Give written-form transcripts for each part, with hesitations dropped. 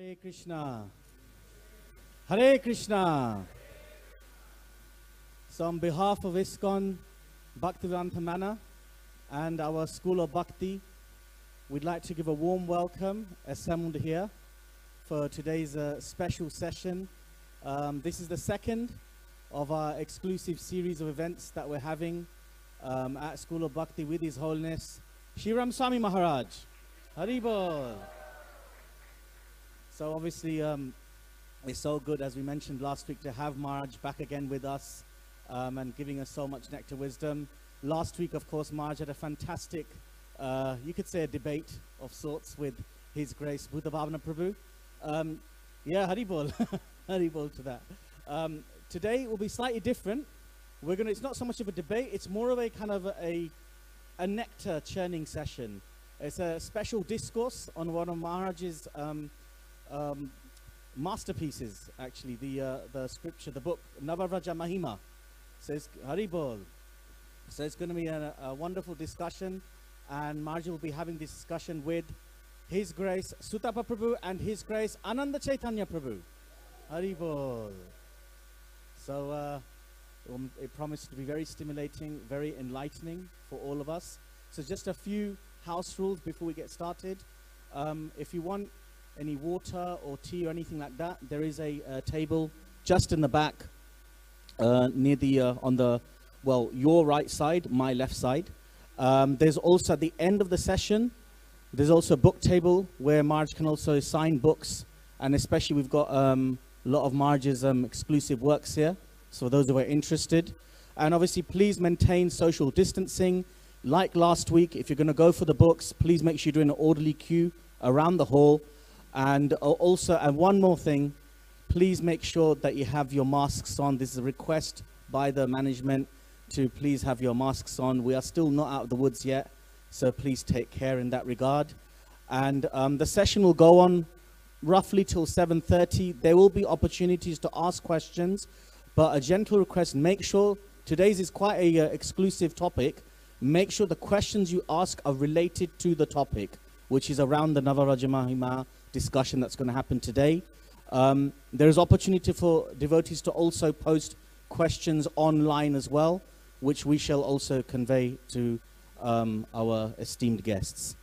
Hare Krishna. Hare Krishna. So on behalf of ISKCON, Bhaktivedanta Manor and our School of Bhakti, we'd like to give a warm welcome assembled here for today's special session. This is the second of our exclusive series of events that we're having at School of Bhakti with His Holiness Śivarāma Swami Mahārāja. Haribol. So obviously it's so good, as we mentioned last week, to have Mahārāja back again with us and giving us so much nectar wisdom. Last week, of course, Mahārāja had a fantastic, you could say a debate of sorts with His Grace Vṛndāvana Prabhu. Yeah, Haribol. Haribol to that. Today will be slightly different. It's not so much of a debate, it's more of a kind of a nectar churning session. It's a special discourse on one of Mahārāja's masterpieces, actually, the scripture, the book, Nava-vraja-mahimā. Says Haribol. So it's going to be a wonderful discussion, and Mahārāja will be having this discussion with His Grace Sutapa Prabhu and His Grace Ānanda Caitanya Prabhu. Haribol. So it promised to be very stimulating, very enlightening for all of us. So just a few house rules before we get started. If you want any water or tea or anything like that, there is a table just in the back near the on the, well, your right side, my left side. There's also at the end of the session, there's also a book table where Mahārāja can also sign books, and especially we've got a lot of Mahārāja's exclusive works here, so those who are interested. And obviously please maintain social distancing. Like last week, if you're going to go for the books, please make sure you're doing an orderly queue around the hall. And also, and one more thing, please make sure that you have your masks on. This is a request by the management to please have your masks on. We are still not out of the woods yet, so please take care in that regard. And the session will go on roughly till 7:30. There will be opportunities to ask questions, but a gentle request, make sure, today's is quite a exclusive topic. Make sure the questions you ask are related to the topic, which is around the Nava-vraja-mahimā discussion that's going to happen today. There is opportunity for devotees to also post questions online as well, which we shall also convey to our esteemed guests.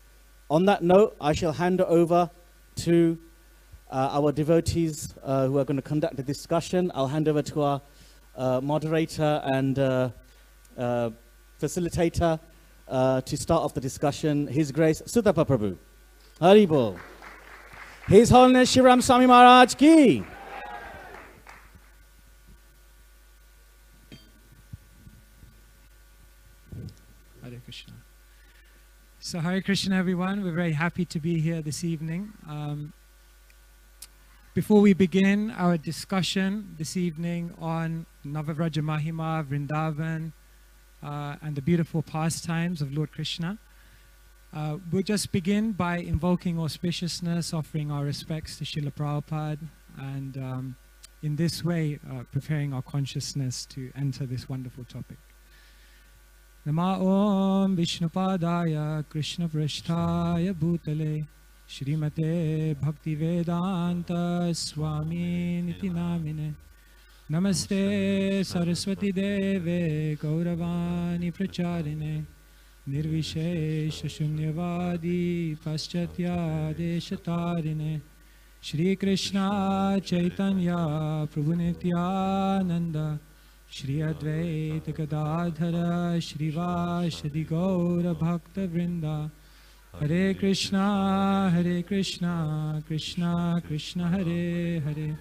On that note, I shall hand over to our devotees who are going to conduct the discussion. I'll hand over to our moderator and facilitator to start off the discussion, His Grace Sutapa Prabhu. Haribol. His Holiness Śivarāma Swami Mahārāja ki. Hare Krishna. So Hare Krishna, everyone. We're very happy to be here this evening. Before we begin our discussion this evening on Nava-vraja-mahimā, Vṛndāvana, and the beautiful pastimes of Lord Krishna, we'll just begin by invoking auspiciousness, offering our respects to Srila Prabhupada, and in this way preparing our consciousness to enter this wonderful topic. Nama Om Vishnupadaya Krishna Vrishthaya Bhutale Shrimate Bhaktivedanta Swami Niti Namine Namaste Saraswati Deve Gauravani Pracharine Nirvishesha Shunyavadi Paschatya Deshatarine Shri Krishna Caitanya Prabhu Nityananda Shri Advaita Gadadhara Shri Vāsadi Gaura Bhakta Vrinda Hare Krishna Krishna Krishna Hare Hare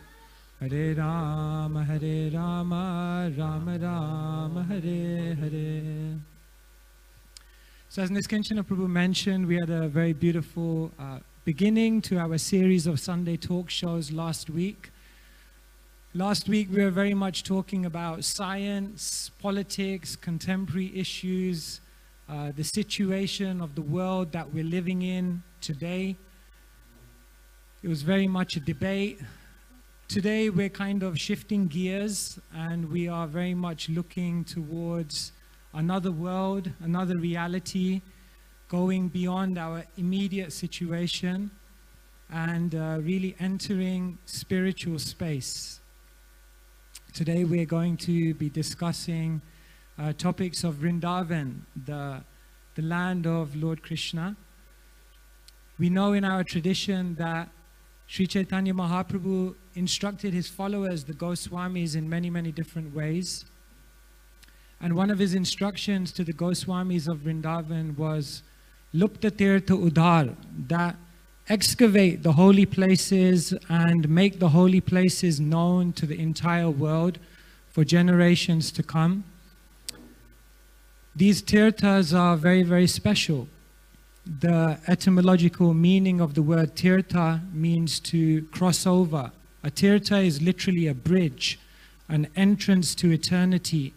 Hare Rama Rama Rama Hare Hare. So as Niskanchana Prabhu mentioned, we had a very beautiful beginning to our series of Sunday talk shows last week. Last week we were very much talking about science, politics, contemporary issues, the situation of the world that we're living in today. It was very much a debate. Today we're kind of shifting gears, and we are very much looking towards another world, another reality, going beyond our immediate situation. and really entering spiritual space. Today we're going to be discussing topics of Vṛndāvana, the land of Lord Krishna. We know in our tradition that Sri Caitanya Mahaprabhu instructed his followers, the Goswamis, in many, many different ways. And one of his instructions to the Goswamis of Vṛndāvana was Lupta Tirtha Udhar, that excavate the holy places and make the holy places known to the entire world for generations to come. These tirthas are very, very special. The etymological meaning of the word tirtha means to cross over. A tirtha is literally a bridge, an entrance to eternity,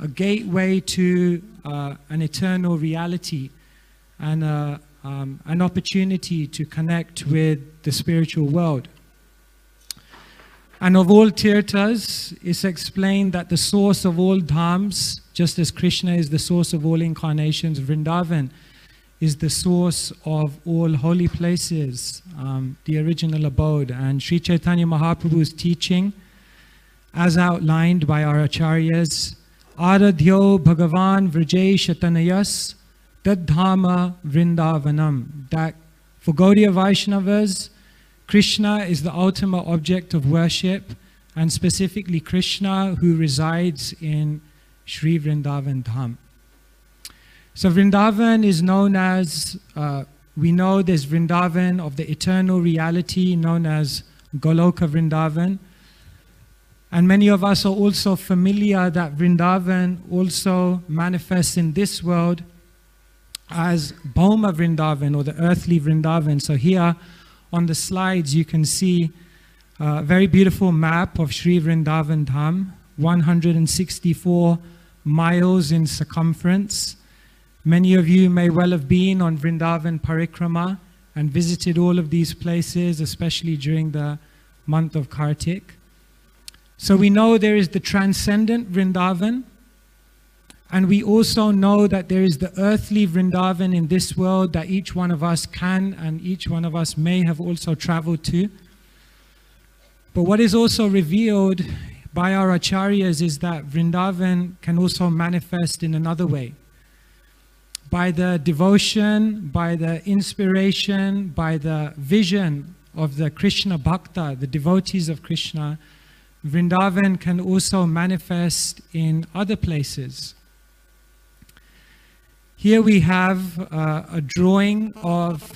a gateway to an eternal reality, and an opportunity to connect with the spiritual world. And of all tirthas, it's explained that the source of all dhams, just as Krishna is the source of all incarnations, Vṛndāvana is the source of all holy places, the original abode. And Sri Caitanya Mahaprabhu's teaching, as outlined by our acharyas, Aradhyo Bhagavan Vrajesh Tanayas Tadhama Vṛndāvanam, that for Gaudiya Vaishnavas, Krishna is the ultimate object of worship, and specifically Krishna who resides in Sri Vṛndāvan Dham. So Vṛndāvan is known as, we know there's Vṛndāvan of the eternal reality known as Goloka Vṛndāvan. And many of us are also familiar that Vṛndāvan also manifests in this world as Bhauma Vṛndāvan, or the earthly Vṛndāvan. So here on the slides you can see a very beautiful map of Sri Vṛndāvan Dham, 164 miles in circumference. Many of you may well have been on Vṛndāvan Parikrama and visited all of these places, especially during the month of Kartik. So we know there is the transcendent Vṛndāvan, and we also know that there is the earthly Vṛndāvan in this world that each one of us can and each one of us may have also traveled to. But what is also revealed by our acharyas is that Vṛndāvan can also manifest in another way. By the devotion, by the inspiration, by the vision of the Krishna Bhakta, the devotees of Krishna, Vṛndāvan can also manifest in other places. Here we have a drawing of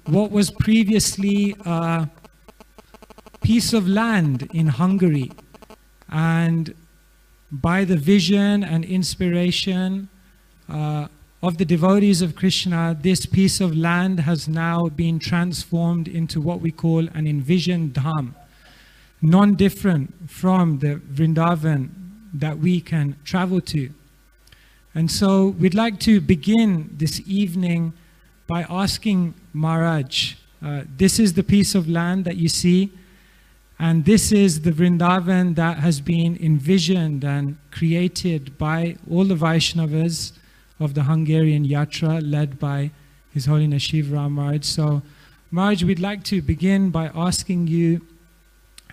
what was previously a piece of land in Hungary. And by the vision and inspiration of the devotees of Krishna, this piece of land has now been transformed into what we call an envisioned dham, non-different from the Vṛndāvan that we can travel to. And so we'd like to begin this evening by asking Mahārāja, this is the piece of land that you see, and this is the Vṛndāvan that has been envisioned and created by all the Vaishnavas of the Hungarian Yatra, led by His Holiness Śivarāma. So Mahārāja, we'd like to begin by asking you,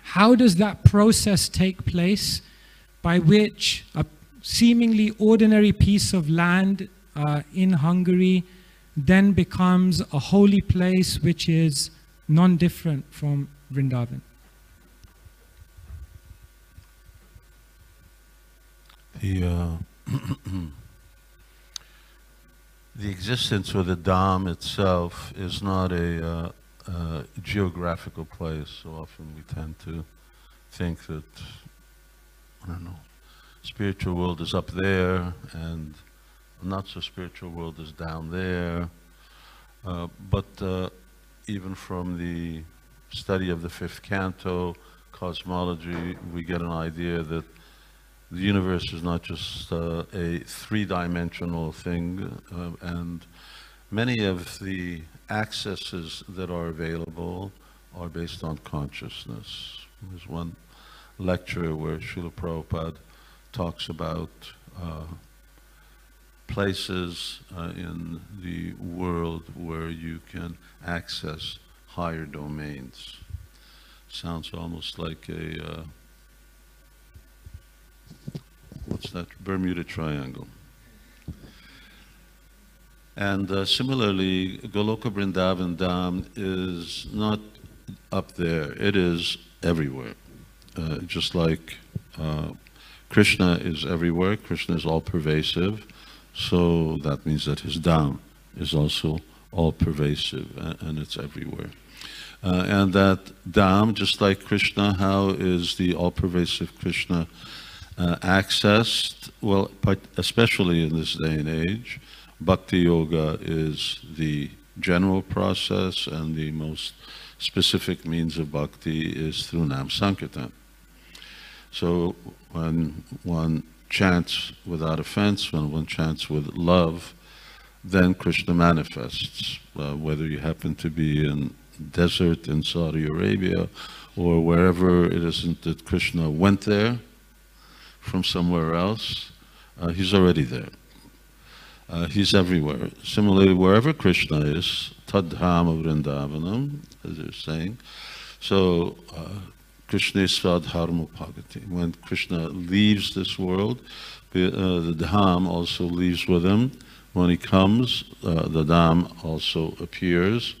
how does that process take place by which a seemingly ordinary piece of land in Hungary then becomes a holy place which is non-different from Vṛndāvan? The existence of the dham itself is not a geographical place. So often we tend to think that, I don't know, spiritual world is up there and not so spiritual world is down there. But even from the study of the fifth canto, cosmology, we get an idea that the universe is not just a three-dimensional thing, and many of the accesses that are available are based on consciousness. There's one lecture where Srila Prabhupada talks about places in the world where you can access higher domains. Sounds almost like a, what's that, Bermuda Triangle. And similarly, Goloka Vrindavan Dham is not up there, it is everywhere. Just like Krishna is everywhere, Krishna is all pervasive, so that means that his Dham is also all pervasive, and it's everywhere. And that Dham, just like Krishna, how is the all pervasive Krishna accessed? Well, especially in this day and age, Bhakti Yoga is the general process, and the most specific means of bhakti is through Nam Sankirtan. So when one chants without offense, when one chants with love, then Krishna manifests. Whether you happen to be in desert in Saudi Arabia or wherever it isn't that Krishna went there from somewhere else, he's already there. He's everywhere. Similarly, wherever Krishna is, Tadhama Vṛndāvanam, as they're saying. So, Krishna is Svadharma Bhagati. When Krishna leaves this world, the Dham also leaves with him. When he comes, the Dham also appears.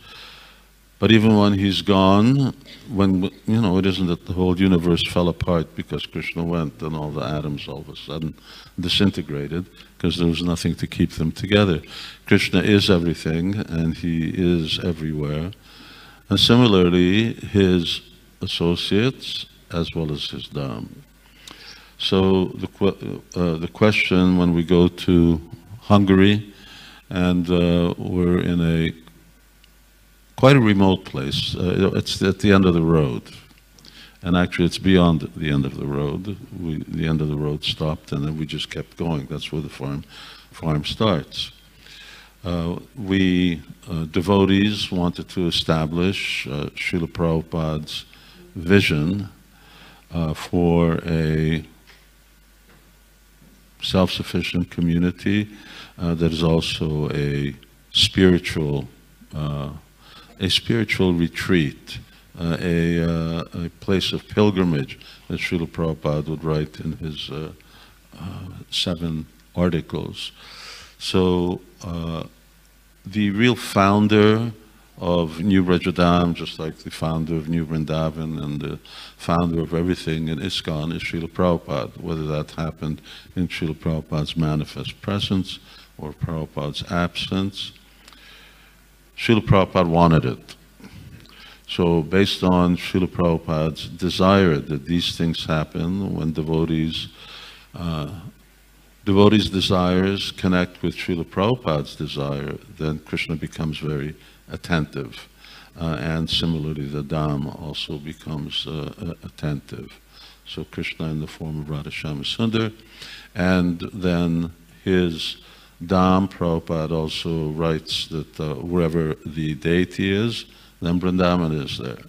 But even when he's gone, when, you know, it isn't that the whole universe fell apart because Krishna went and all the atoms all of a sudden disintegrated, because there was nothing to keep them together. Krishna is everything, and he is everywhere. And similarly, his associates as well as his Dham. So the question when we go to Hungary, and we're in a quite a remote place. It's at the end of the road. And actually it's beyond the end of the road. The end of the road stopped, and then we just kept going. That's where the farm starts. We devotees wanted to establish Srila Prabhupada's vision for a self-sufficient community that is also a spiritual retreat, a place of pilgrimage, as Srila Prabhupada would write in his 7 articles. So the real founder of New Vrajadam, just like the founder of New Vrindavan and the founder of everything in ISKCON, is Srila Prabhupada, whether that happened in Srila Prabhupada's manifest presence or Prabhupada's absence. Srila Prabhupada wanted it. So based on Srila Prabhupada's desire that these things happen, when devotees' desires connect with Srila Prabhupada's desire, then Krishna becomes very attentive. And similarly, the Dham also becomes attentive. So Krishna in the form of Radha-Shyama Sundar, and then his Dham, Prabhupada also writes that wherever the deity is, then Vṛndāvana is there.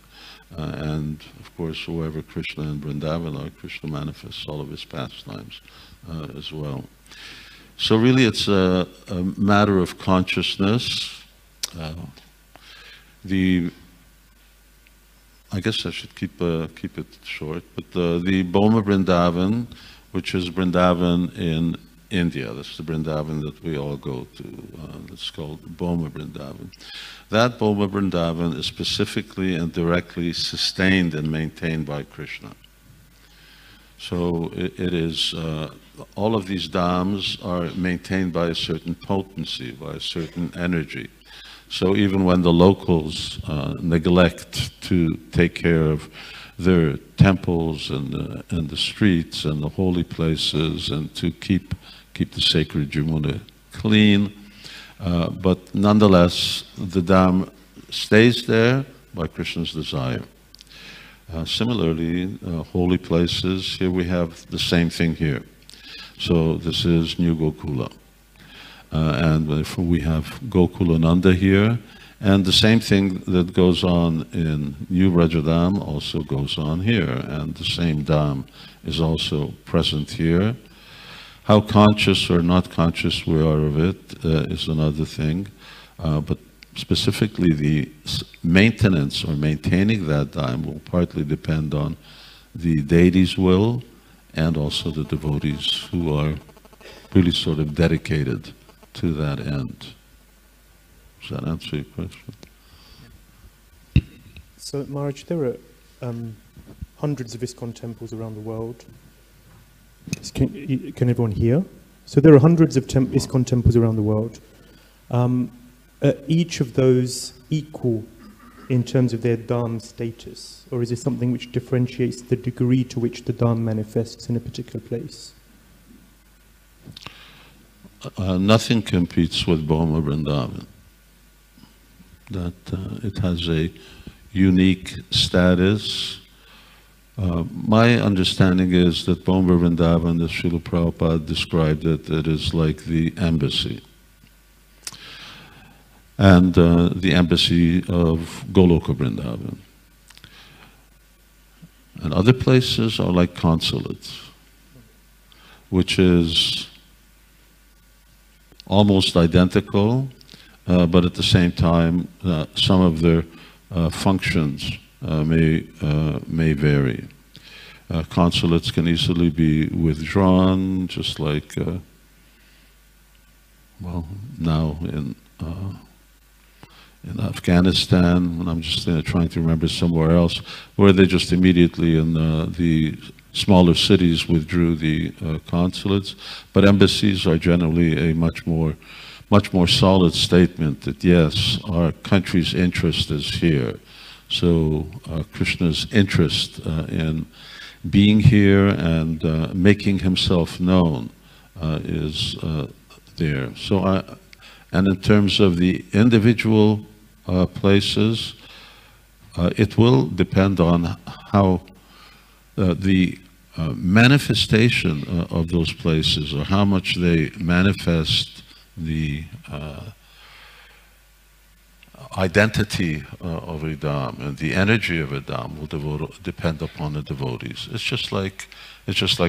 And of course, wherever Krishna and Vṛndāvana are, Krishna manifests all of his pastimes as well. So really it's a matter of consciousness. I guess I should keep it short, but the Boma Vṛndāvan, which is Vṛndāvan in India, that's the Vṛndāvan that we all go to, that's called Boma Vṛndāvan. That Boma Vṛndāvan is specifically and directly sustained and maintained by Krishna. So it is, all of these dhams are maintained by a certain potency, by a certain energy. So even when the locals neglect to take care of their temples and the streets and the holy places and to keep the sacred Yamuna clean, but nonetheless the dham stays there by Krishna's desire. Similarly, holy places, here we have the same thing here. So this is New Gokula. And therefore we have Gokulananda here, and the same thing that goes on in New Vrajadam also goes on here, and the same Dham is also present here. How conscious or not conscious we are of it is another thing, but specifically the maintenance or maintaining that Dham will partly depend on the deity's will and also the devotees who are really sort of dedicated to that end. Does that answer your question? So, Mahārāja, there are hundreds of ISKCON temples around the world. Can everyone hear? So there are hundreds of ISKCON temples around the world. Are each of those equal in terms of their Dham status? Or is there something which differentiates the degree to which the Dham manifests in a particular place? Nothing competes with Bhoma Vṛndāvana. That it has a unique status. My understanding is that Bhoma Vṛndāvana, as Srila Prabhupada described it, it is like the embassy. And the embassy of Goloka Vṛndāvana. And other places are like consulates, which is almost identical, but at the same time, some of their functions may vary. Consulates can easily be withdrawn, just like, well, now in Afghanistan, and I'm just trying to remember somewhere else, where they just immediately in the smaller cities withdrew the consulates. But embassies are generally a much more solid statement that yes, our country's interest is here. So Krishna's interest in being here and making himself known is there. So and in terms of the individual places, it will depend on how the manifestation of those places, or how much they manifest the identity of a Dham and the energy of a Dham will depend upon the devotees. It's just like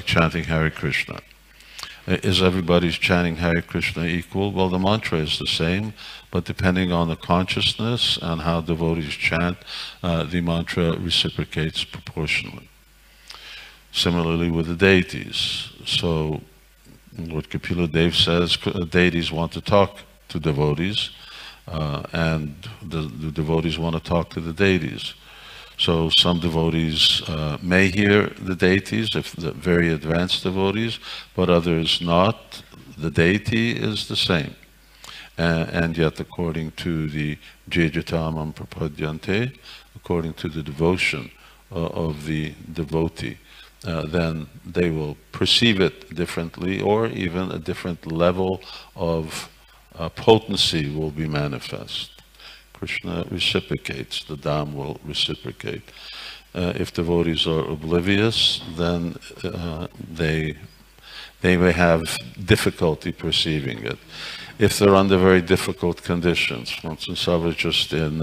chanting Hare Krishna. Is everybody's chanting Hare Krishna equal? Well, the mantra is the same, but depending on the consciousness and how devotees chant, the mantra reciprocates proportionally. Similarly with the deities. So Lord Kapila Dev says deities want to talk to devotees, and the devotees want to talk to the deities. So some devotees may hear the deities, if the very advanced devotees, but others not. The deity is the same. And yet according to the Jejatamam Prapadyante, according to the devotion of the devotee, then they will perceive it differently, or even a different level of potency will be manifest. Krishna reciprocates, the Dham will reciprocate. If devotees are oblivious, then they may have difficulty perceiving it. If they're under very difficult conditions, for instance, I was just in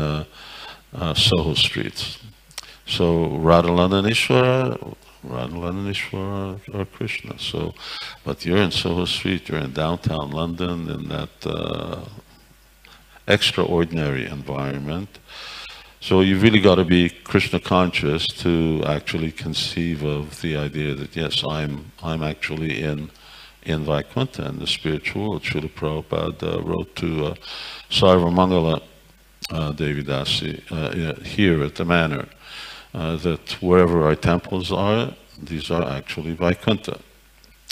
Soho Street. So Radhalana and Ishvara or Krishna. So, but you're in Soho Street, you're in downtown London, in that extraordinary environment. So you've really got to be Krishna conscious to actually conceive of the idea that yes, I'm actually in Vaikuntha, in the spiritual world. Srila Prabhupada wrote to Sarvamangala Devidasi here at the manor, that wherever our temples are, these are actually Vaikuntha.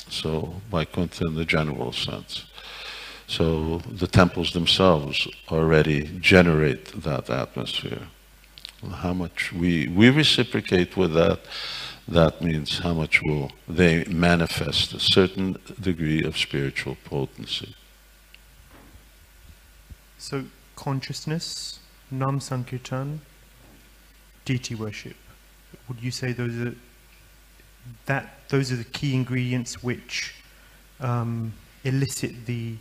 So Vaikuntha in the general sense. So the temples themselves already generate that atmosphere. How much we reciprocate with that, that means how much will they manifest a certain degree of spiritual potency. So consciousness, Nam Sankirtan, deity worship. Would you say those are the key ingredients which elicit the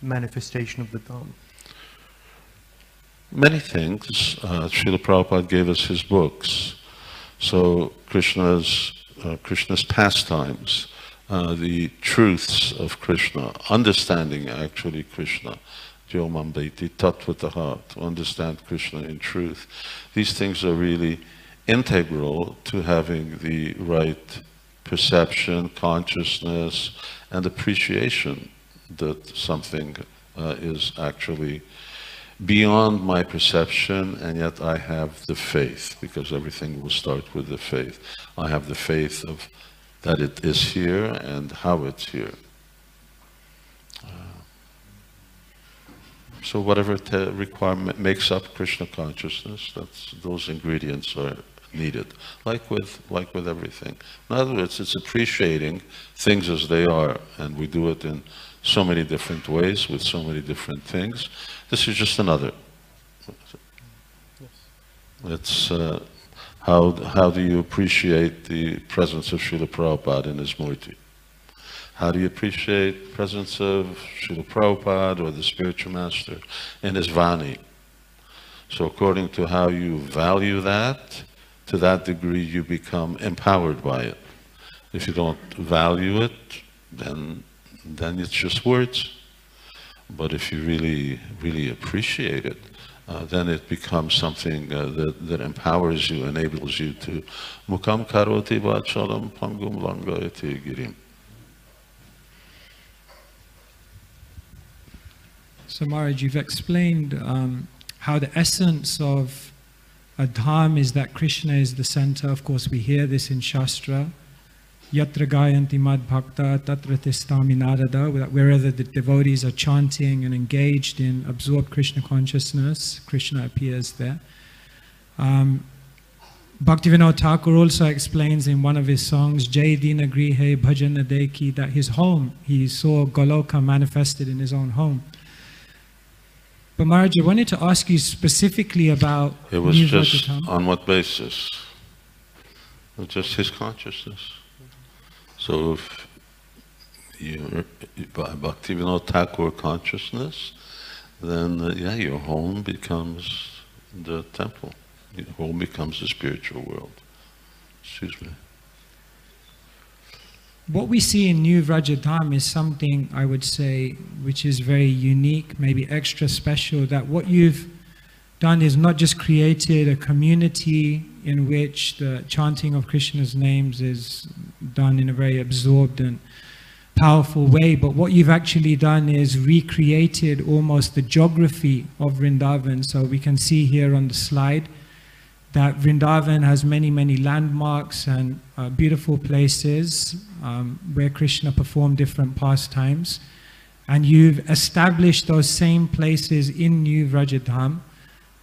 manifestation of the Dham? Many things. Srila Prabhupada gave us his books. So Krishna's pastimes, the truths of Krishna, understanding actually Krishna, Jyomambaiti, Tattvataha, to understand Krishna in truth. These things are really integral to having the right perception, consciousness, and appreciation that something is actually beyond my perception, and yet I have the faith, because everything will start with the faith. I have the faith of that it is here and how it's here. So whatever requirement makes up Krishna consciousness, those ingredients are needed, like with everything. In other words, it's appreciating things as they are, and we do it in so many different ways with so many different things. This is just another. It's how do you appreciate the presence of Srila Prabhupada in his murti? How do you appreciate the presence of Srila Prabhupada or the spiritual master in his Vani? So according to how you value that, to that degree you become empowered by it. If you don't value it, then it's just words. But if you really appreciate it, then it becomes something that empowers you, enables you to mukam karoti vachalam pangum langayati girim. So Maharaj, you've explained how the essence of a dham is that Krishna is the center. Of course, we hear this in Shastra. Yatra gayanti mad bhakta tatra tistami narada. Wherever the devotees are chanting and engaged in absorbed Krishna consciousness, Krishna appears there. Bhaktivedanta Thakur also explains in one of his songs, Jai Dina Grihe Bhajana Deki, that his home, he saw Goloka manifested in his own home. But Maharaj, I wanted to ask you specifically about... It was just on what basis? It was just his consciousness. So if you by Bhaktivedanta Thakur consciousness, then yeah, your home becomes the temple. Your home becomes the spiritual world. Excuse me. What we see in New Vrajadham is something, I would say, which is very unique, maybe extra special, that what you've done is not just created a community in which the chanting of Krishna's names is done in a very absorbed and powerful way, but what you've actually done is recreated almost the geography of Vṛndāvana. So we can see here on the slide that Vṛndāvana has many, many landmarks and beautiful places where Krishna performed different pastimes. And you've established those same places in New Vrajadham.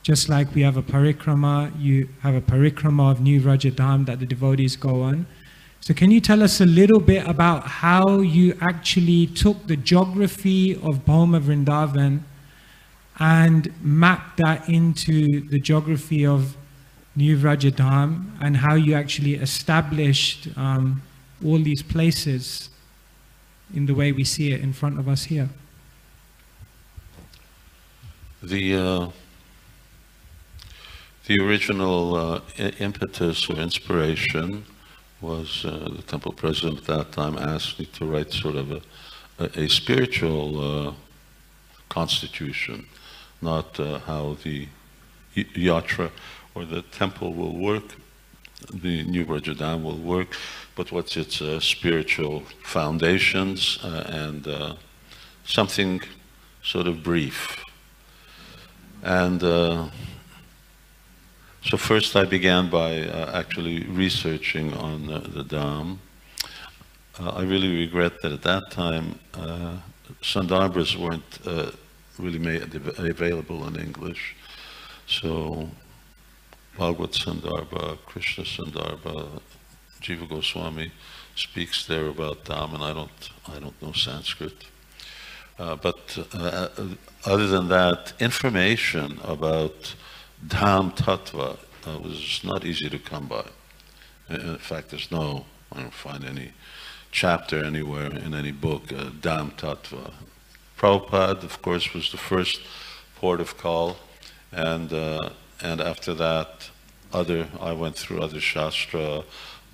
Just like we have a parikrama, you have a parikrama of New Vrajadham that the devotees go on. So can you tell us a little bit about how you actually took the geography of Bhoma Vṛndāvana and mapped that into the geography of New Vrajadham, and how you actually established all these places in the way we see it in front of us here? The original impetus or inspiration was the temple president at that time asked me to write sort of a spiritual constitution, not how the yatra or the temple will work, the New Vrajadham will work, but what's its spiritual foundations and something sort of brief. And so first I began by actually researching on the Dham. I really regret that at that time Sandarbhas weren't really made available in English. So Bhagavad Sandarbha, Krishna Sandarbha, Jiva Goswami speaks there about Dham, and I don't know Sanskrit. But other than that, information about Dham Tattva was not easy to come by. In fact, I don't find any chapter anywhere in any book, Dham Tattva. Prabhupada, of course, was the first port of call, and after that, I went through other Shastra,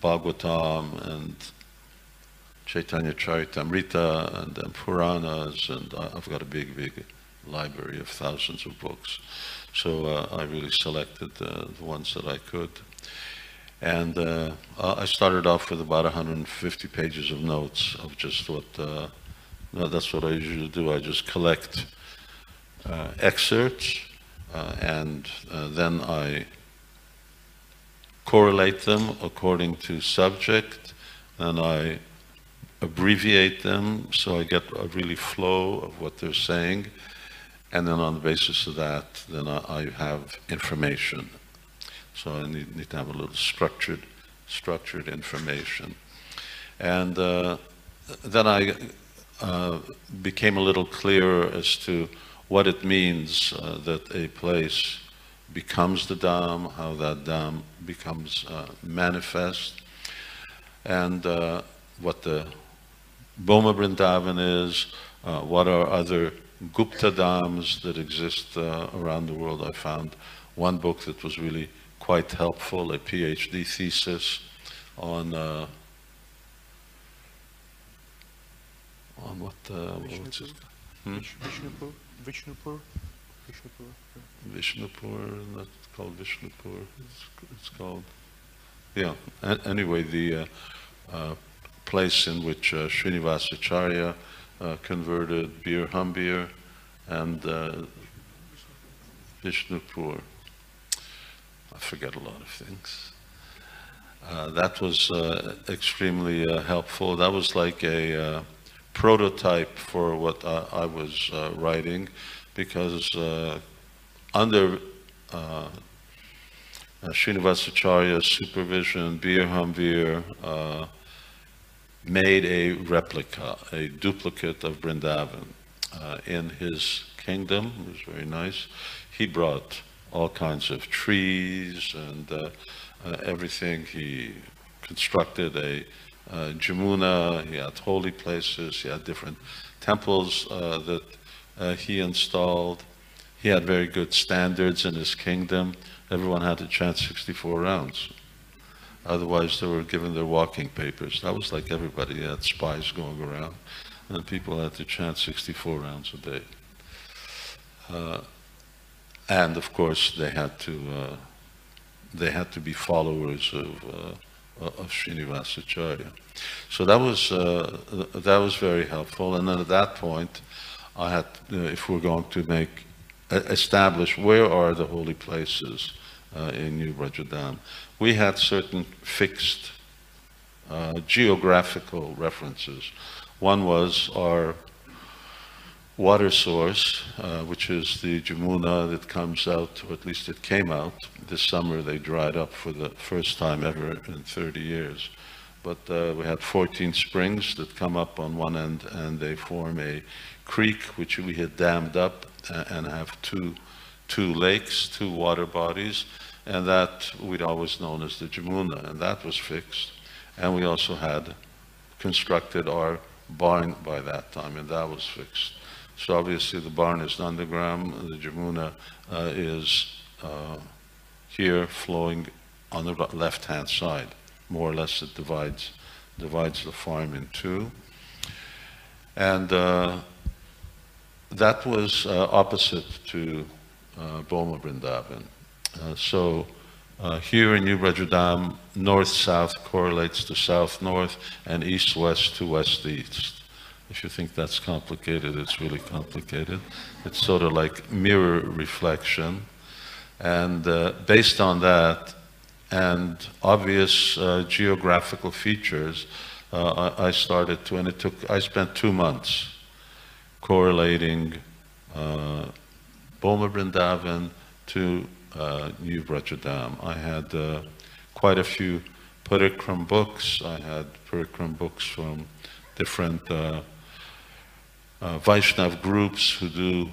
Bhagavatam, and Caitanya Charitamrita, and then Puranas, and I've got a big library of thousands of books. So I really selected the ones that I could. And I started off with about 150 pages of notes of just what, that's what I usually do. I just collect excerpts and then I correlate them according to subject, and I abbreviate them so I get a really flow of what they're saying, and then on the basis of that, then I have information. So I need to have a little structured information. And then I became a little clearer as to what it means that a place becomes the Dham, how that Dham becomes manifest, and what the Boma Vṛndāvana is, what are other Gupta Dhams that exist around the world. I found one book that was really quite helpful, a PhD thesis on what's it? Vishnupur, not called Vishnupur. It's called, yeah. Anyway, the place in which Srinivasacharya converted Bir Humbir, and Vishnupur. I forget a lot of things. That was extremely helpful. That was like a prototype for what I was writing, because under Srinivasacharya's supervision, Bir Humbir made a replica, a duplicate of Vṛndāvana in his kingdom. It was very nice. He brought all kinds of trees and everything. He constructed a Jamuna, he had holy places, he had different temples that he installed. He had very good standards in his kingdom. Everyone had to chant 64 rounds. Otherwise, they were given their walking papers. That was like everybody. He had spies going around, and people had to chant 64 rounds a day. And of course, they had to be followers of Srinivasacharya. So that was very helpful. And then at that point, I had, if we're going to establish where are the holy places in New Vrajadam, we had certain fixed geographical references. One was our water source, which is the Jamuna that comes out, or at least it came out. This summer they dried up for the first time ever in 30 years. But we had 14 springs that come up on one end, and they form a creek which we had dammed up and have two lakes, two water bodies, and that we'd always known as the Jamuna, and that was fixed. And we also had constructed our barn by that time, and that was fixed. So obviously the barn is Nandagram, the Jamuna is here flowing on the left-hand side. More or less it divides the farm in two. And that was opposite to Boma Vṛndāvana. So here in New Vrajadam, north-south correlates to south-north, and east-west to west-east. If you think that's complicated, it's really complicated. It's sort of like mirror reflection. And based on that and obvious geographical features, I started to, and I spent 2 months correlating Boma Vṛndāvana to New Vrajadam. I had quite a few Parikram books. I had Parikram books from different Vaishnav groups who do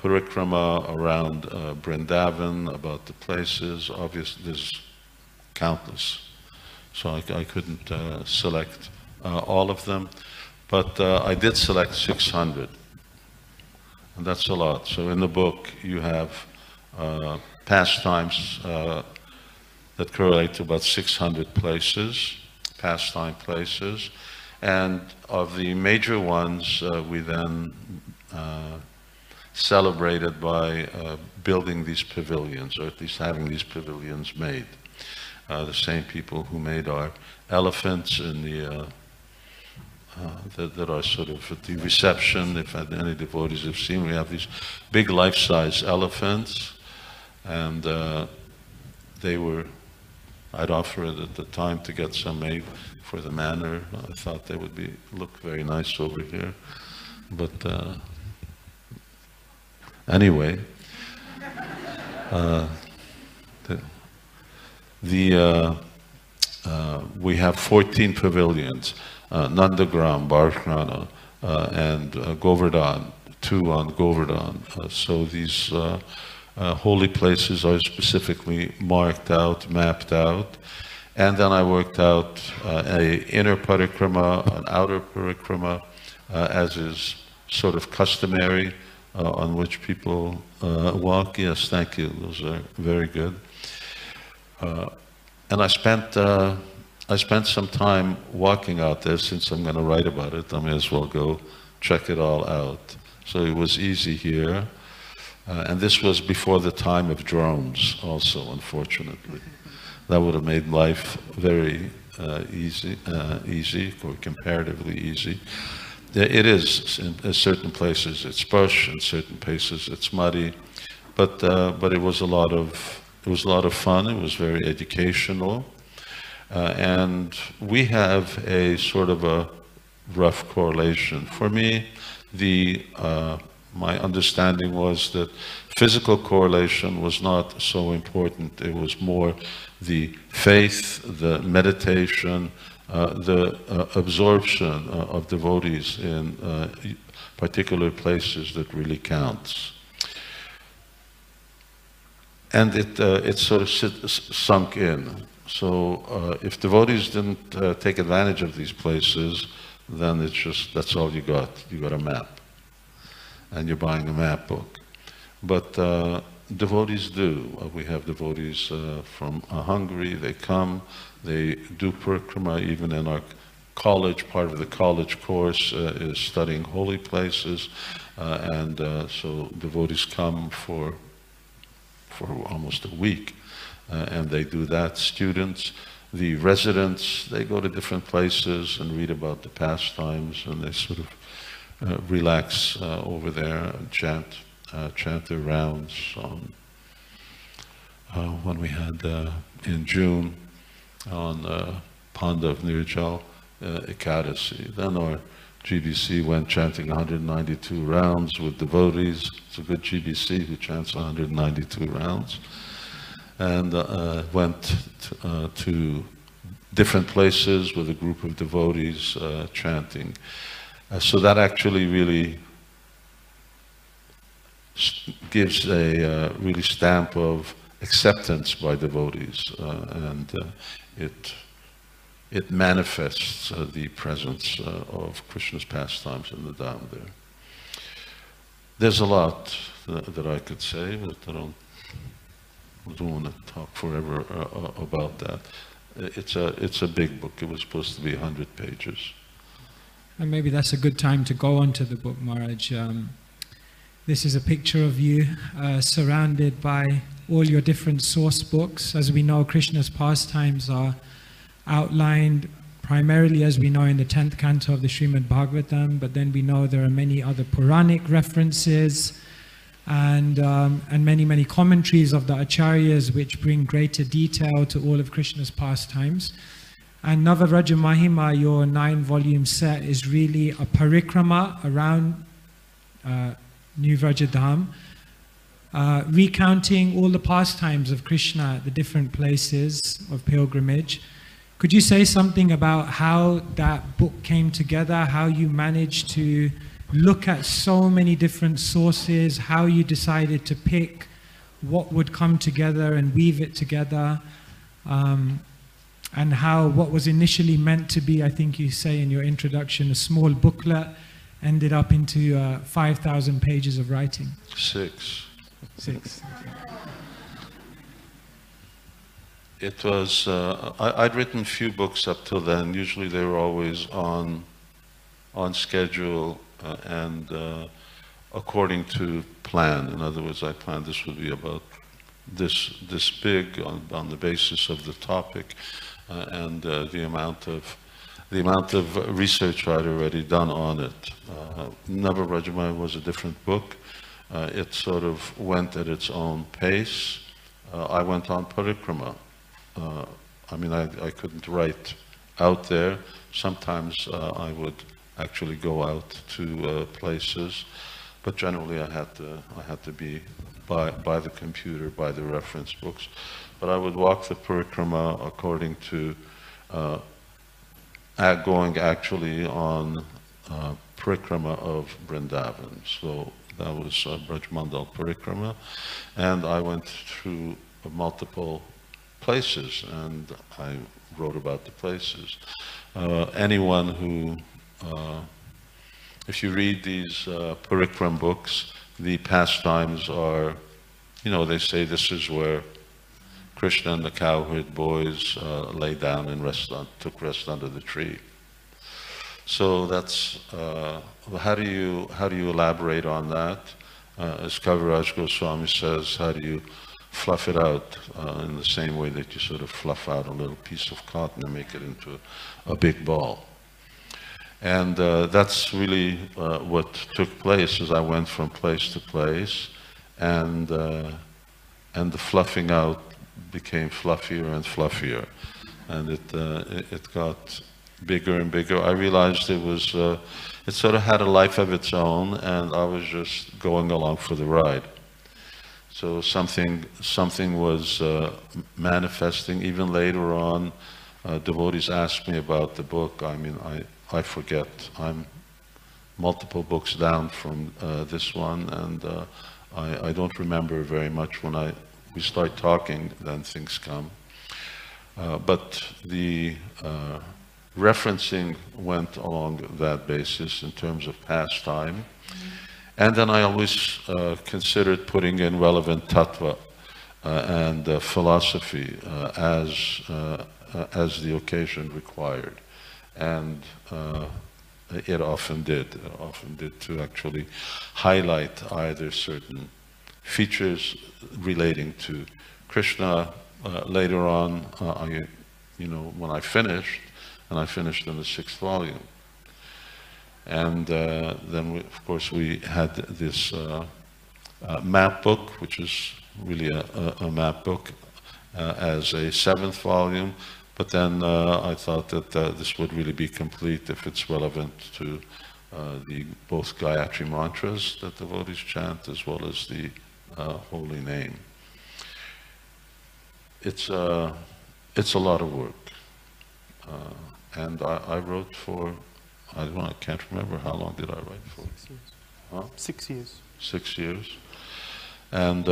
parikrama around Vṛndāvana, about the places. Obviously, there's countless. So I couldn't select all of them, but I did select 600. And that's a lot. So in the book, you have pastimes that correlate to about 600 places, pastime places. And of the major ones, we then celebrated by building these pavilions, or at least having these pavilions made. The same people who made our elephants in the that are sort of at the reception. If any devotees have seen, we have these big life-size elephants, and they were, I'd offered at the time to get some made for the manor. I thought they would look very nice over here, but anyway, we have 14 pavilions. Nandagram, Bharshnana, and Govardhan, 2 on Govardhan. So these holy places are specifically marked out, mapped out. And then I worked out an inner parikrama, an outer parikrama, as is sort of customary, on which people walk. Yes, thank you. Those are very good. And I spent some time walking out there. Since I'm going to write about it, I may as well go check it all out. So it was easy here. And this was before the time of drones also, unfortunately. That would have made life very easy, or comparatively easy. It is, in certain places it's bush, in certain places it's muddy, but it was a lot of fun. It was very educational. And we have a sort of a rough correlation. For me, my understanding was that physical correlation was not so important. It was more the faith, the meditation, the absorption of devotees in particular places that really counts. And it sort of sunk in. So if devotees didn't take advantage of these places, then it's just, that's all you got. You got a map. And you're buying a map book. But devotees do. We have devotees from Hungary. They come, they do parikrama. Even in our college, part of the college course is studying holy places. So devotees come for almost a week. And they do that. Students, the residents, they go to different places and read about the pastimes, and they sort of relax over there and chant their rounds. When we had in June on Pandav Nirjal Ekadasi, then our GBC went chanting 192 rounds with devotees. It's a good GBC who chants 192 rounds. And went to different places with a group of devotees chanting. So that actually really gives a really stamp of acceptance by devotees, and it manifests the presence of Krishna's pastimes in the Dham there. There's a lot that I could say, but I don't want to talk forever about that. It's a big book. It was supposed to be 100 pages. And maybe that's a good time to go on to the book, Maharaj. This is a picture of you surrounded by all your different source books. As we know, Krishna's pastimes are outlined primarily, as we know, in the 10th canto of the Srimad Bhagavatam, but then we know there are many other Puranic references and many commentaries of the Acharyas which bring greater detail to all of Krishna's pastimes. And Nava-vraja-mahimā, your 9-volume set, is really a parikrama around New Vrajadham, recounting all the pastimes of Krishna at the different places of pilgrimage. Could you say something about how that book came together, how you managed to look at so many different sources, how you decided to pick what would come together and weave it together, and how what was initially meant to be, I think you say in your introduction, a small booklet, ended up into 5,000 pages of writing? 6. Six. It was, I'd written a few books up till then. Usually they were always on schedule, and according to plan. In other words, I planned this would be about this big on the basis of the topic and the amount of research I'd already done on it. Nava-vraja-mahimā was a different book. It sort of went at its own pace. I went on parikrama. I mean, I couldn't write out there. Sometimes I would actually go out to places, but generally I had to be by the computer, by the reference books. But I would walk the parikrama according to going actually on parikrama of Vṛndāvana. So that was Brajmandal parikrama, and I went through multiple places, and I wrote about the places. Anyone who, if you read these parikram books, the pastimes are, you know, they say this is where Krishna and the cowherd boys lay down and took rest under the tree. So that's, how do you elaborate on that? As Kaviraj Goswami says, how do you fluff it out in the same way that you sort of fluff out a little piece of cotton and make it into a big ball? And that's really what took place as I went from place to place, and the fluffing out became fluffier and fluffier, and it got bigger and bigger. I realized it sort of had a life of its own, and I was just going along for the ride. So something was manifesting. Even later on, devotees asked me about the book. I mean, I forget. I'm multiple books down from this one, and I don't remember very much. When we start talking, then things come. But the referencing went along that basis in terms of pastime. And then I always considered putting in relevant tattva and philosophy as the occasion required. And it often did to actually highlight either certain features relating to Krishna. Later on, when I finished, and I finished in the 6th volume. And then, of course, we had this map book, which is really a map book, as a 7th volume. But then I thought that this would really be complete if it's relevant to both Gayatri mantras that devotees chant, as well as the holy name. It's a lot of work. And I wrote for, I can't remember, how long did I write for? 6 years. Huh? 6 years. 6 years. And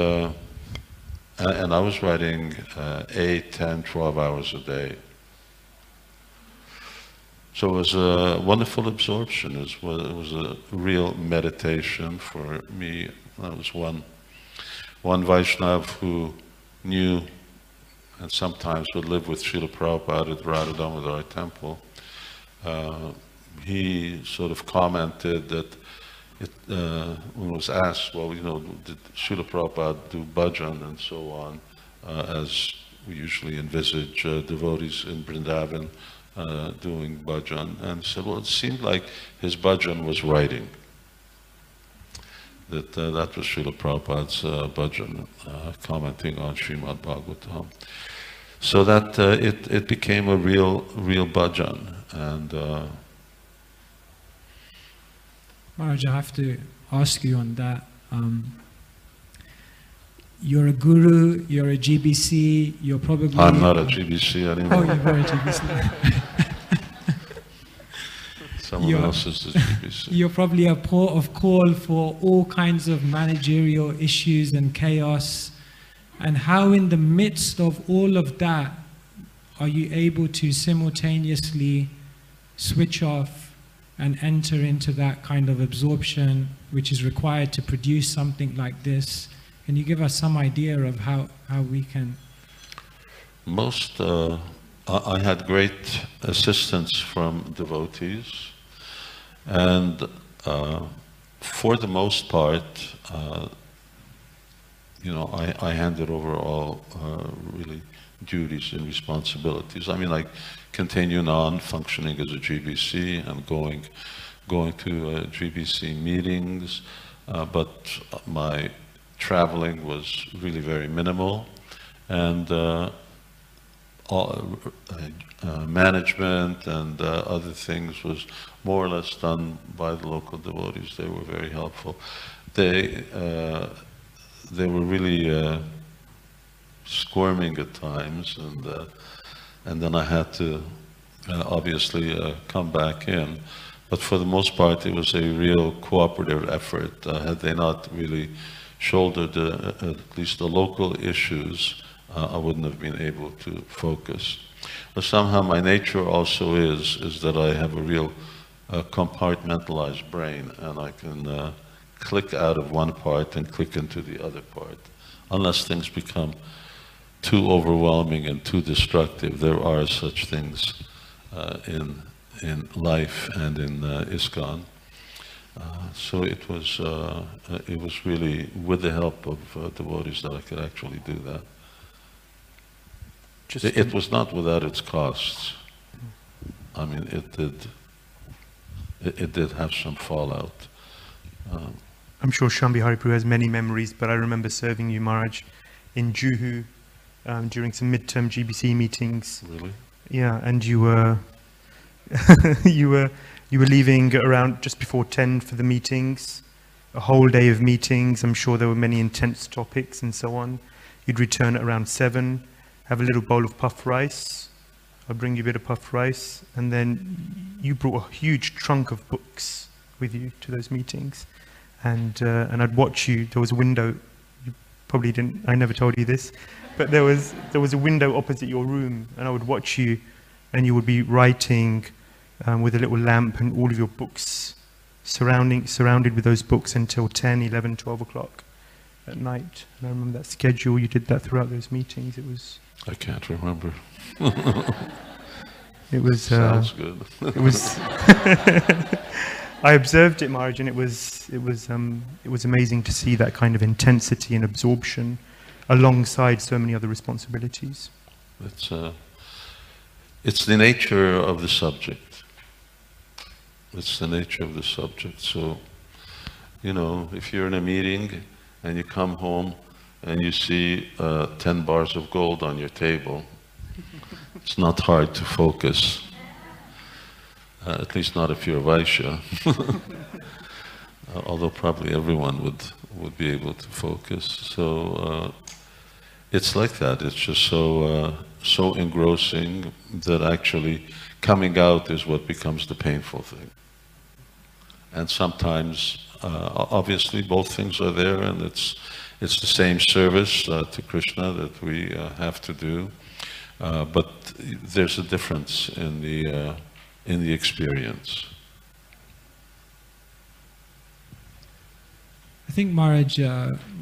I was writing 8, 10, 12 hours a day. So it was a wonderful absorption. It was a real meditation for me. That was one Vaishnav who knew and sometimes would live with Srila Prabhupada at the Radha Damodara temple. He sort of commented that when it was asked, well, did Srila Prabhupada do bhajan and so on, as we usually envisage devotees in Vṛndāvana doing bhajan, and he said, well, it seemed like his bhajan was writing. That was Srila Prabhupada's bhajan, commenting on Srimad Bhagavatam. So that it became a real bhajan. And Mahārāja, I have to ask you on that. You're a guru, you're a GBC, you're probably... I'm not a GBC anymore. Oh, you were a GBC. Someone else is the GBC. You're probably a port of call for all kinds of managerial issues and chaos. And how in the midst of all of that are you able to simultaneously switch off and enter into that kind of absorption which is required to produce something like this? Can you give us some idea of how we can? I had great assistance from devotees, and for the most part, you know, I handed over all really duties and responsibilities. I mean, like continuing on functioning as a GBC and going to GBC meetings, but my traveling was really very minimal, and management and other things was more or less done by the local devotees. They were very helpful. They were really squirming at times, and then I had to obviously come back in. But for the most part, it was a real cooperative effort. Had they not really shouldered at least the local issues, I wouldn't have been able to focus. But somehow my nature also is that I have a real compartmentalized brain, and I can click out of one part and click into the other part. Unless things become too overwhelming and too destructive, there are such things in life and in ISKCON. So it was really with the help of devotees that I could actually do that. It was not without its costs. I mean, it did have some fallout. I'm sure Shambhi Hariprabhu has many memories, but I remember serving you, Maharaj, in Juhu during some midterm GBC meetings. Really? Yeah, and you were you were leaving around just before 10 for the meetings, a whole day of meetings. I'm sure there were many intense topics and so on. You'd return at around 7, have a little bowl of puff rice. I'll bring you a bit of puff rice, and then you brought a huge trunk of books with you to those meetings, and I'd watch you. There was a window. You probably didn't. I never told you this, but there was a window opposite your room, and I would watch you, and you would be writing with a little lamp and all of your books surrounded with those books until 10, 11, 12 o'clock at night. And I remember that schedule. You did that throughout those meetings. It was. I can't remember. It was. Sounds good. It was. I observed it, Maharaj, and it was amazing to see that kind of intensity and absorption, alongside so many other responsibilities. It's the nature of the subject. It's the nature of the subject. So, you know, if you're in a meeting and you come home and you see 10 bars of gold on your table, it's not hard to focus. At least not if you're a Vaishya. Although probably everyone would be able to focus. So it's like that. It's just so engrossing that actually coming out is what becomes the painful thing. And sometimes, obviously, both things are there, and it's the same service to Krishna that we have to do. But there's a difference in the experience. I think, Maharaj,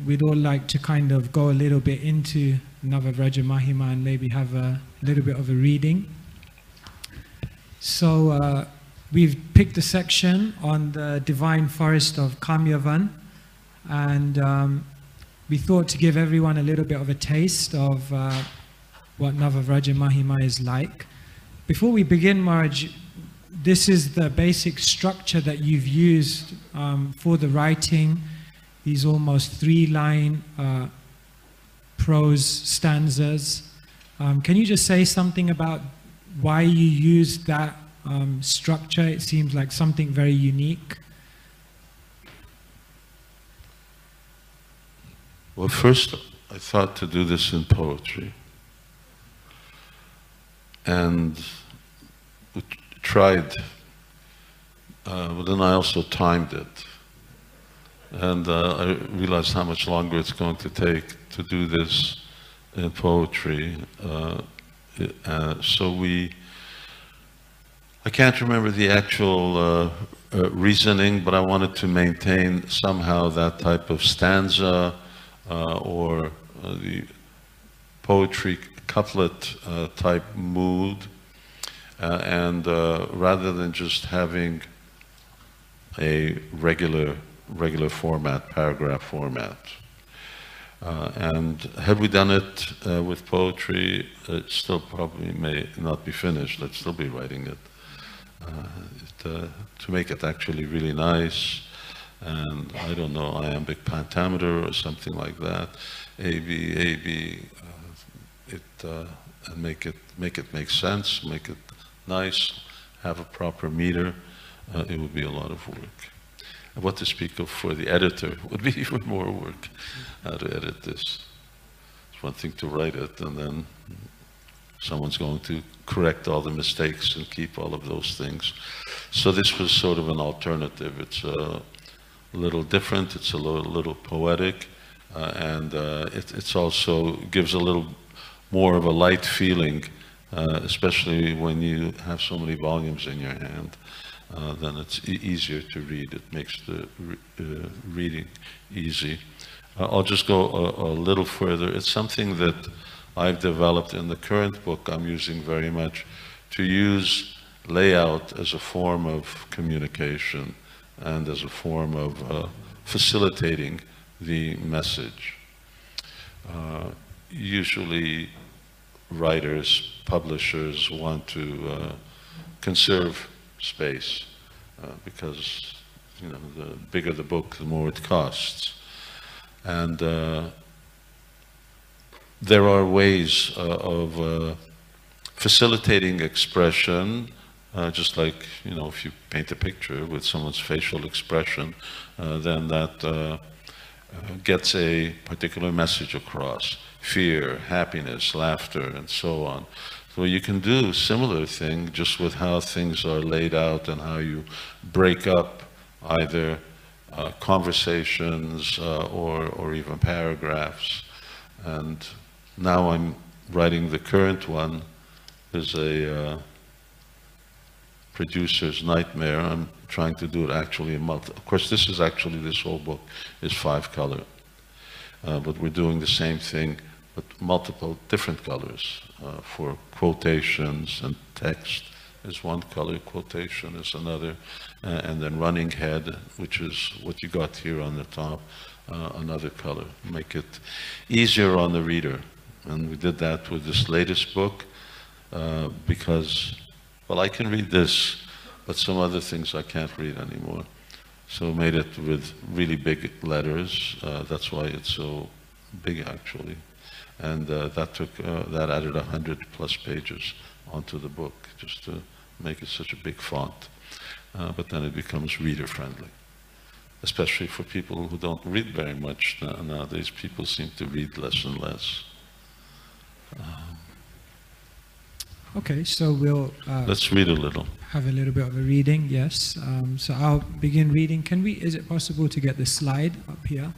we'd all like to kind of go a little bit into Nava-vraja-mahimā and maybe have a little bit of a reading. So we've picked a section on the divine forest of Kamyavan, and we thought to give everyone a little bit of a taste of what Nava-vraja-mahimā is like. Before we begin, Maharaj, this is the basic structure that you've used for the writing, these almost 3-line prose stanzas. Can you just say something about why you used that structure? It seems like something very unique. Well, first I thought to do this in poetry, and tried, but then I also timed it, and I realized how much longer it's going to take to do this in poetry. So I can't remember the actual reasoning, but I wanted to maintain somehow that type of stanza or the poetry couplet type mood, and rather than just having a regular regular format, paragraph format. And had we done it with poetry, it still probably may not be finished. I'd still be writing it. To make it actually really nice, and I don't know, iambic pentameter or something like that, A-B, and make it make sense, make it nice, have a proper meter. It would be a lot of work. And what to speak of for the editor would be even more work, how to edit this. It's one thing to write it, and then someone's going to correct all the mistakes and keep all of those things. So this was sort of an alternative. It's a little different, it's a little poetic, and it's also gives a little more of a light feeling, especially when you have so many volumes in your hand. Then it's easier to read. It makes the reading easy. I'll just go a little further. It's something that I've developed in the current book I'm using very much, to use layout as a form of communication and as a form of facilitating the message. Usually writers, publishers want to conserve space because, you know, the bigger the book, the more it costs. And there are ways of facilitating expression, just like, you know, if you paint a picture with someone's facial expression, then that gets a particular message across. Fear, happiness, laughter, and so on. So you can do a similar thing just with how things are laid out and how you break up either conversations or even paragraphs. And now I'm writing the current one. There's a producer's nightmare. I'm trying to do it actually in of course, this whole book is 5-color. But we're doing the same thing, but multiple different colors. For quotations and text is one color, quotation is another, and then running head, which is what you got here on the top, another color. Make it easier on the reader. And we did that with this latest book because, well, I can read this, but some other things I can't read anymore. So made it with really big letters. That's why it's so big, actually. And that added 100+ pages onto the book, just to make it such a big font. But then it becomes reader-friendly, especially for people who don't read very much. Nowadays, people seem to read less and less. Okay, so we'll let's read a little. Have a little bit of a reading, yes. So I'll begin reading. Is it possible to get the slide up here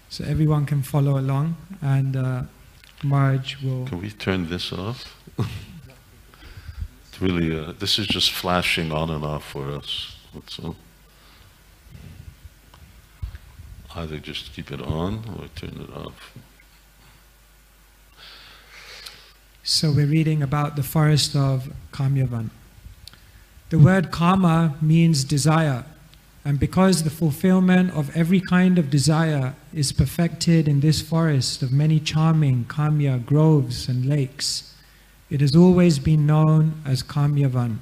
so everyone can follow along? And Marge will... Can we turn this off? It's really, this is just flashing on and off for us. So either just keep it on or turn it off. So we're reading about the forest of Kamyavan. The word kama means desire, and because the fulfillment of every kind of desire is perfected in this forest of many charming kamya groves and lakes, it has always been known as Kamyavan.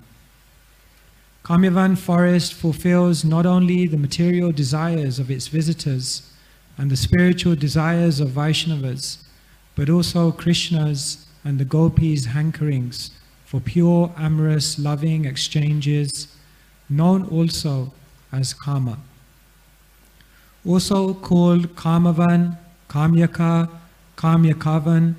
Kamyavan forest fulfills not only the material desires of its visitors and the spiritual desires of Vaishnavas, but also Krishna's and the gopis' hankerings for pure, amorous, loving exchanges, known also as Kama. Also called Kamavan, Kamyaka, Kamyakavan,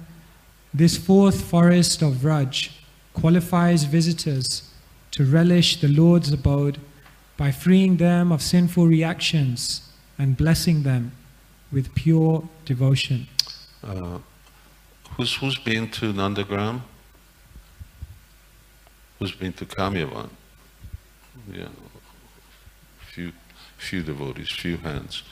this fourth forest of Vraj qualifies visitors to relish the Lord's abode by freeing them of sinful reactions and blessing them with pure devotion. Who's been to Nandagram? Who's been to Kamyavan? Yeah, few devotees, few hands.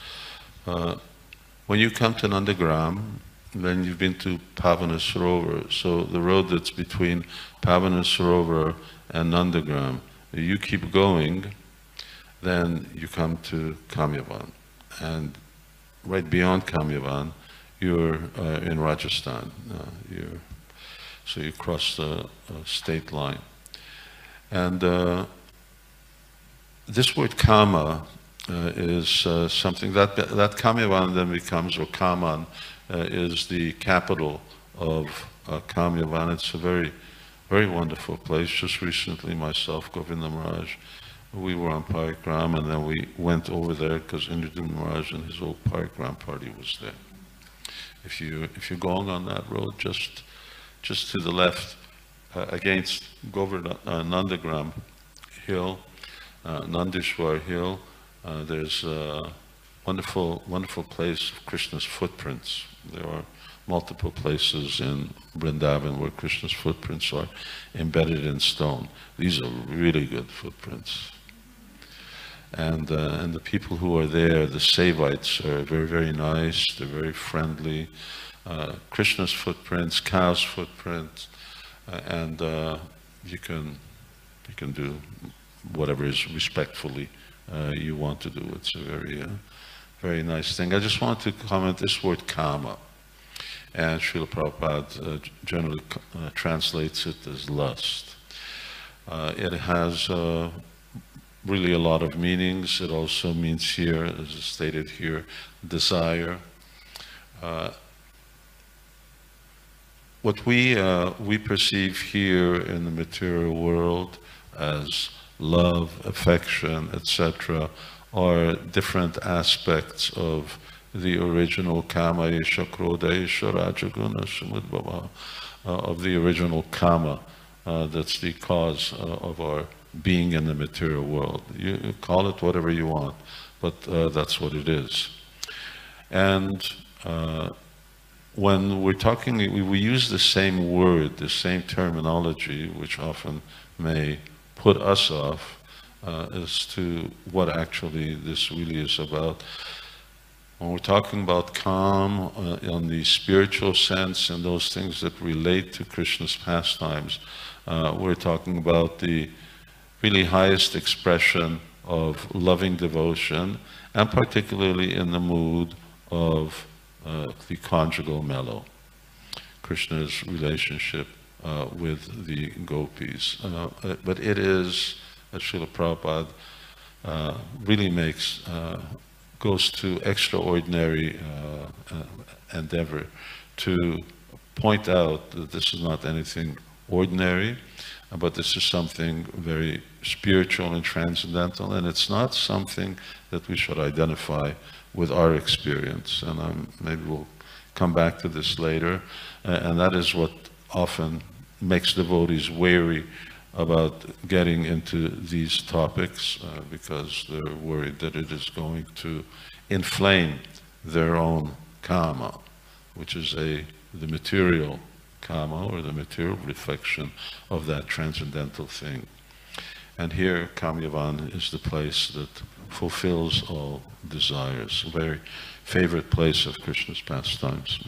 When you come to Nandagram, then you've been to Pavana Sarovar. So the road that's between Pavana Sarovar and Nandagram, you keep going, then you come to Kamyavan. and right beyond Kamyavan, you're in Rajasthan. So you cross the state line. And this word Kama is something that Kamyavan then becomes, or Kaman, is the capital of Kamyavan. It's a very, very wonderful place. Just recently, myself, Govinda Maharaj, we were on Parikram, and then we went over there because Indradyumna Maharaj and his old Parikram party was there. If you're going on that road, just to the left, against Nandagram Hill, Nandishwar Hill, there's a wonderful place of Krishna's footprints. There are multiple places in Vṛndāvana where Krishna's footprints are embedded in stone. These are really good footprints. And the people who are there, the Sevites, are very, very nice. They're very friendly. Krishna's footprints, cow's footprints, and you can do whatever is respectfully you want to do. It's a very, very nice thing. I just want to comment this word Kama, and Srila Prabhupada generally translates it as lust. It has really a lot of meanings. It also means here, as is stated here, desire. What we perceive here in the material world as love, affection, etc., are different aspects of the original Kama, Isha, Krodha, Isha, Rajaguna, Samudbhava, of the original Kama. That's the cause of our being in the material world. You call it whatever you want, but that's what it is. And when we're talking, we use the same word, the same terminology, which often may put us off as to what actually this really is about. When we're talking about calm in the spiritual sense and those things that relate to Krishna's pastimes, we're talking about the really highest expression of loving devotion, and particularly in the mood of the conjugal mellow, Krishna's relationship with the gopis. But it is, as Srila Prabhupada really goes to extraordinary endeavor to point out that this is not anything ordinary, but this is something very spiritual and transcendental, and it's not something that we should identify with our experience. And maybe we'll come back to this later, and that is what often makes devotees wary about getting into these topics, because they're worried that it is going to inflame their own karma, which is the material karma, or the material reflection of that transcendental thing. And here, Kamyavan is the place that fulfills all desires, a very favorite place of Krishna's pastimes.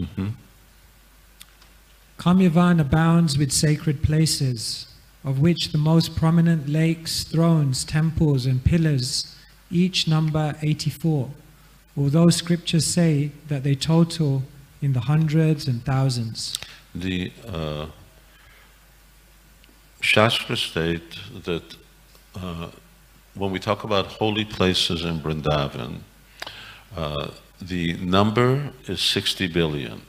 Kamyavan abounds with sacred places, of which the most prominent lakes, thrones, temples, and pillars each number 84, although scriptures say that they total in the hundreds and thousands. The Shastra state that when we talk about holy places in Vṛndāvana, the number is 60 billion.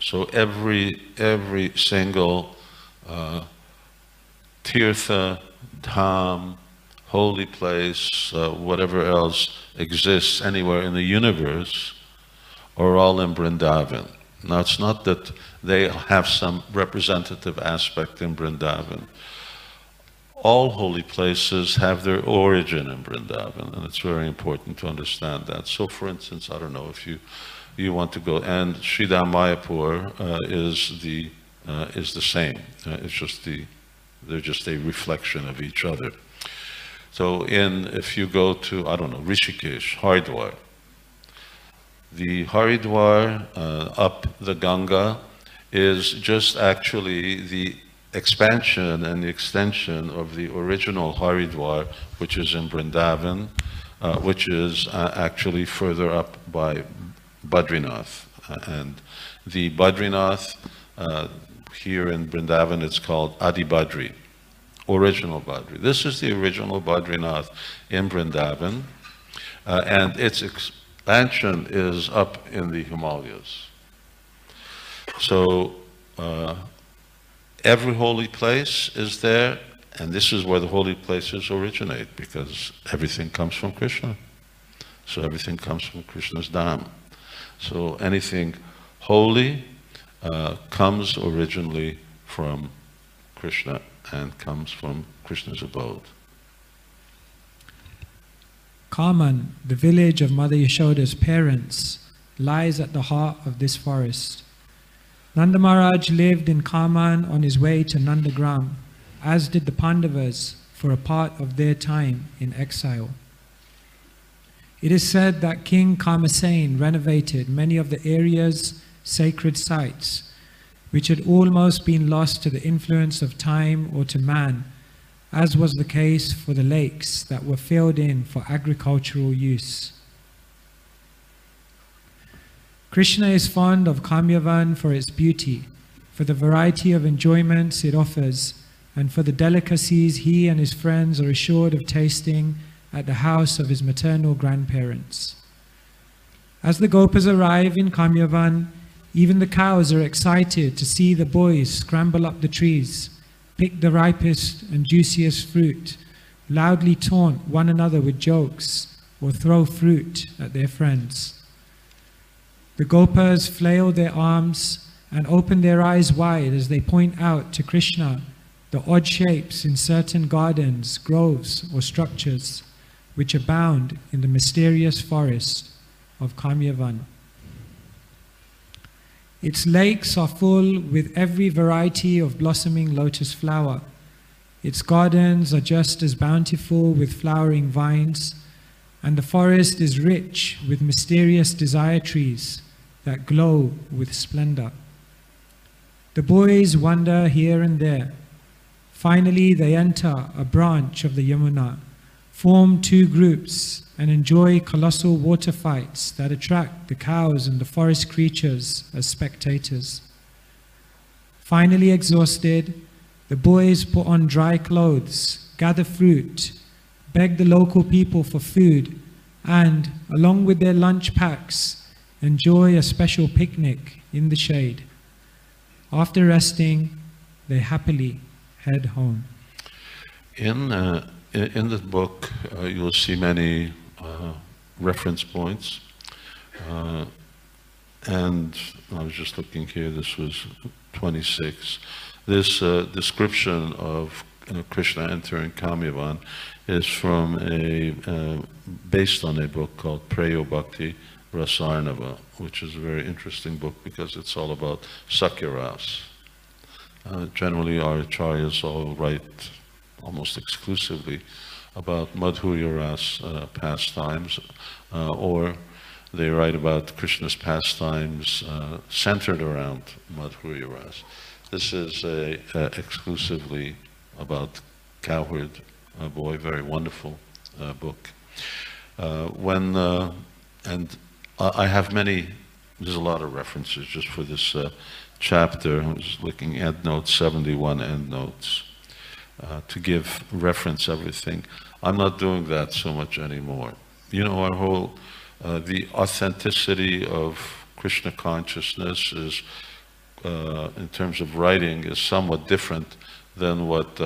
So every single tirtha, dham, holy place, whatever else exists anywhere in the universe, are all in Vṛndāvana. Now, it's not that they have some representative aspect in Vṛndāvana. All holy places have their origin in Vṛndāvana, and it's very important to understand that. So, for instance, I don't know if you want to go, and Sridham Mayapur is the same. They're just a reflection of each other. So, if you go to, I don't know, Rishikesh, Haridwar, the Haridwar up the Ganga is just actually the expansion and the extension of the original Haridwar, which is in Vṛndāvana, which is actually further up by Badrinath. And the Badrinath, here in Vṛndāvana, it's called Adi Badri, original Badri. This is the original Badrinath in Vṛndāvana, and its expansion is up in the Himalayas. So every holy place is there, and this is where the holy places originate, because everything comes from Krishna. So everything comes from Krishna's Dham. So anything holy comes originally from Krishna and comes from Krishna's abode. Kaman, the village of Mother Yashoda's parents, lies at the heart of this forest. Nanda Maharaj lived in Kaman on his way to Nandagram, as did the Pandavas for a part of their time in exile. It is said that King Kamasen renovated many of the area's sacred sites, which had almost been lost to the influence of time or to man, as was the case for the lakes that were filled in for agricultural use. Krishna is fond of Kamyavan for its beauty, for the variety of enjoyments it offers, and for the delicacies he and his friends are assured of tasting at the house of his maternal grandparents. As the Gopas arrive in Kamyavan, even the cows are excited to see the boys scramble up the trees, pick the ripest and juiciest fruit, loudly taunt one another with jokes, or throw fruit at their friends. The Gopas flail their arms and open their eyes wide as they point out to Krishna the odd shapes in certain gardens, groves, or structures which abound in the mysterious forest of Kamyavan. Its lakes are full with every variety of blossoming lotus flower. Its gardens are just as bountiful with flowering vines, and the forest is rich with mysterious desire trees that glow with splendor. The boys wander here and there. Finally, they enter a branch of the Yamuna, form two groups, and enjoy colossal water fights that attract the cows and the forest creatures as spectators. Finally exhausted, the boys put on dry clothes, gather fruit, beg the local people for food, and, along with their lunch packs, enjoy a special picnic in the shade. After resting, they happily head home. In the book, you will see many reference points. And I was just looking here, this was 26. This description of Krishna entering Kamyavan is from based on a book called Preyo Bhakti Rasarnava, which is a very interesting book because it's all about Sakya-ras. Generally, our acharyas all write almost exclusively about Madhurya-ras pastimes, or they write about Krishna's pastimes centered around Madhurya-ras. This is exclusively about Cowherd Boy, very wonderful book. And I have many, there's a lot of references just for this chapter. I was looking at notes, 71 endnotes, to give reference everything. I'm not doing that so much anymore. You know, our whole, the authenticity of Krishna consciousness is, in terms of writing, is somewhat different than what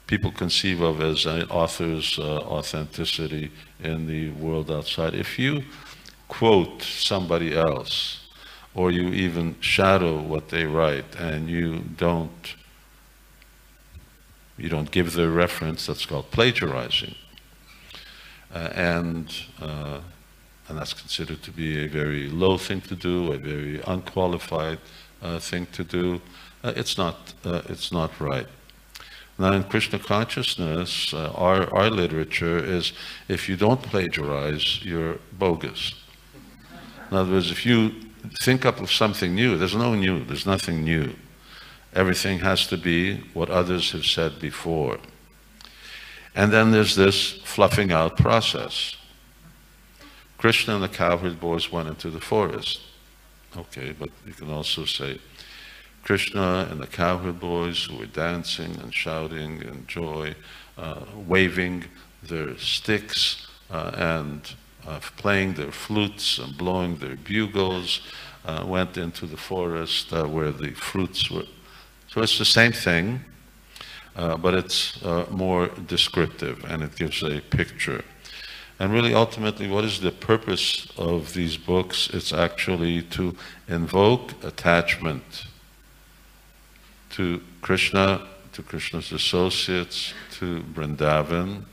people conceive of as an author's authenticity in the world outside. If you quote somebody else, or you even shadow what they write, and you don't give their reference, that's called plagiarizing. And that's considered to be a very low thing to do, a very unqualified thing to do. It's not right. Now, in Krishna consciousness, our literature is, if you don't plagiarize, you're bogus. In other words, if you think up of something new, there's nothing new. Everything has to be what others have said before. And then there's this fluffing out process. Krishna and the cowherd boys went into the forest. Okay, but you can also say Krishna and the cowherd boys who were dancing and shouting in joy, waving their sticks and playing their flutes and blowing their bugles, went into the forest where the fruits were. So it's the same thing, but it's more descriptive, and it gives a picture. And really, ultimately, what is the purpose of these books? It's actually to invoke attachment to Krishna, to Krishna's associates, to Vṛndāvana,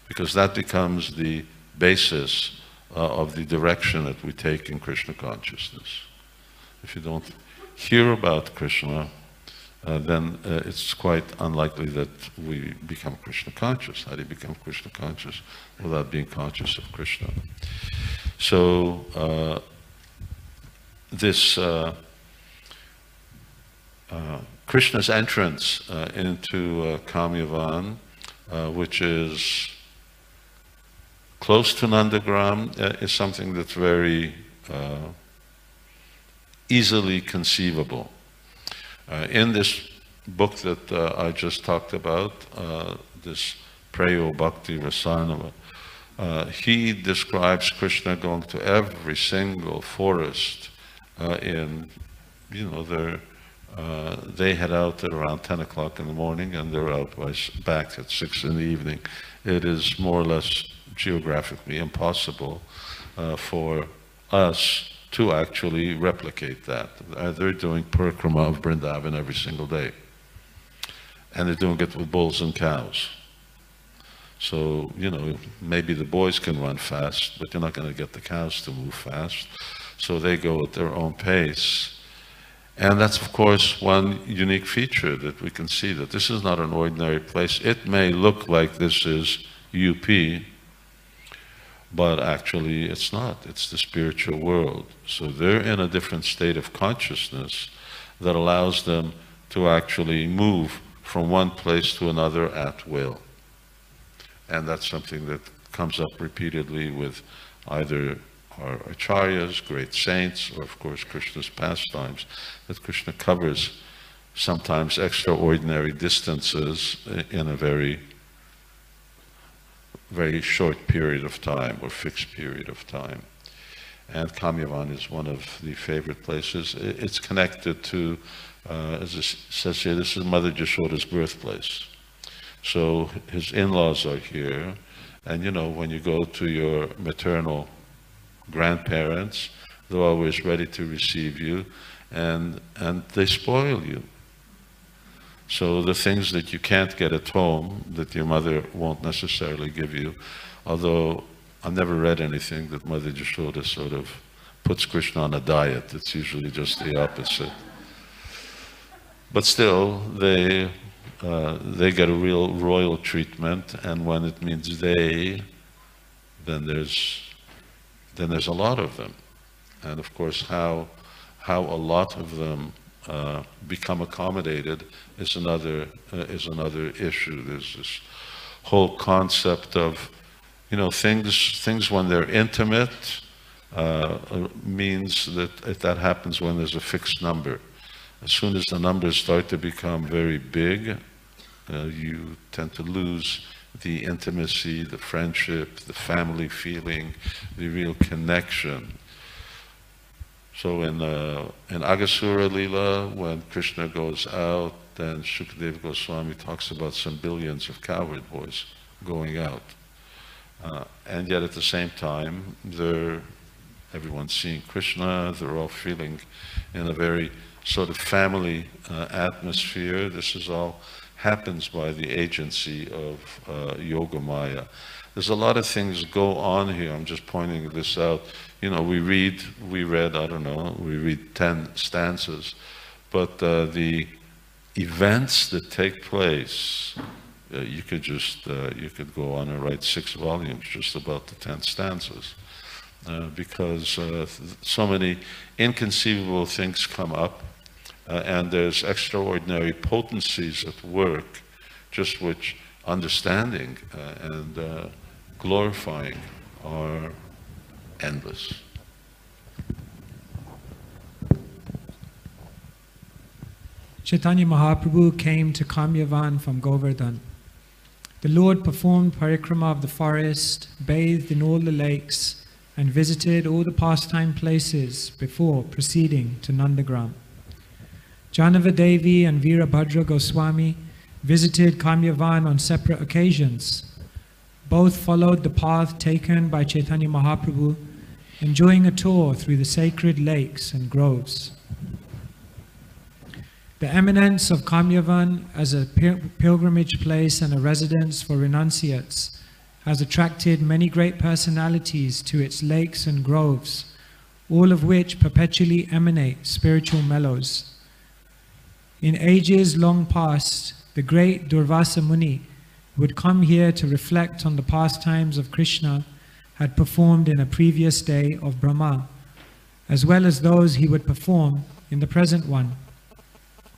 because that becomes the basis of the direction that we take in Krishna consciousness. If you don't hear about Krishna, then it's quite unlikely that we become Krishna conscious. How do you become Krishna conscious without being conscious of Krishna? So this Krishna's entrance into Kamyavan, which is close to Nandagram, is something that's very easily conceivable. In this book that I just talked about, this Prabhu Bhakti Rasanava, he describes Krishna going to every single forest in, they head out at around 10 o'clock in the morning and they're out back at 6 in the evening. It is more or less geographically impossible for us to actually replicate that. They're doing parikrama of Vṛndāvana every single day. And they're doing it with bulls and cows. So, maybe the boys can run fast, but you're not going to get the cows to move fast. So they go at their own pace. And that's, of course, one unique feature that we can see, that this is not an ordinary place. It may look like this is UP, but actually it's not. It's the spiritual world. So they're in a different state of consciousness that allows them to actually move from one place to another at will. And that's something that comes up repeatedly with either our acharyas, great saints, or of course Krishna's pastimes, that Krishna covers sometimes extraordinary distances in a very short period of time or fixed period of time. And Kamyavan is one of the favorite places. It's connected to, as it says here, this is Mother Jashoda's birthplace. So his in-laws are here, and when you go to your maternal grandparents, they're always ready to receive you, and they spoil you. So the things that you can't get at home, that your mother won't necessarily give you, although I've never read anything that Mother Jashoda sort of puts Krishna on a diet. It's usually just the opposite. But still, they get a real royal treatment, and when it means they, then there's a lot of them. And of course, how a lot of them become accommodated is another issue. There's this whole concept of, things when they're intimate means that if that happens when there's a fixed number. As soon as the numbers start to become very big, you tend to lose the intimacy, the friendship, the family feeling, the real connection. So in Agasura Lila, when Krishna goes out, then Shukadeva Goswami talks about some billions of cowherd boys going out. And yet at the same time, everyone's seeing Krishna, they're all feeling in a very sort of family atmosphere. This is all happens by the agency of Yoga Maya. There's a lot of things go on here. I'm just pointing this out. We read 10 stanzas, but the events that take place, you could go on and write 6 volumes just about the 10 stanzas, because so many inconceivable things come up, and there's extraordinary potencies at work, just which understanding and glorifying are endless. Caitanya Mahaprabhu came to Kamyavan from Govardhan. The Lord performed parikrama of the forest, bathed in all the lakes, and visited all the pastime places before proceeding to Nandagram. Janava-devi and Virabhadra Goswami visited Kamyavan on separate occasions. Both followed the path taken by Caitanya Mahaprabhu, enjoying a tour through the sacred lakes and groves. The eminence of Kamyavan as a pilgrimage place and a residence for renunciates has attracted many great personalities to its lakes and groves, all of which perpetually emanate spiritual mellows. In ages long past, the great Durvasa Muni would come here to reflect on the pastimes of Krishna had performed in a previous day of Brahma, as well as those he would perform in the present one.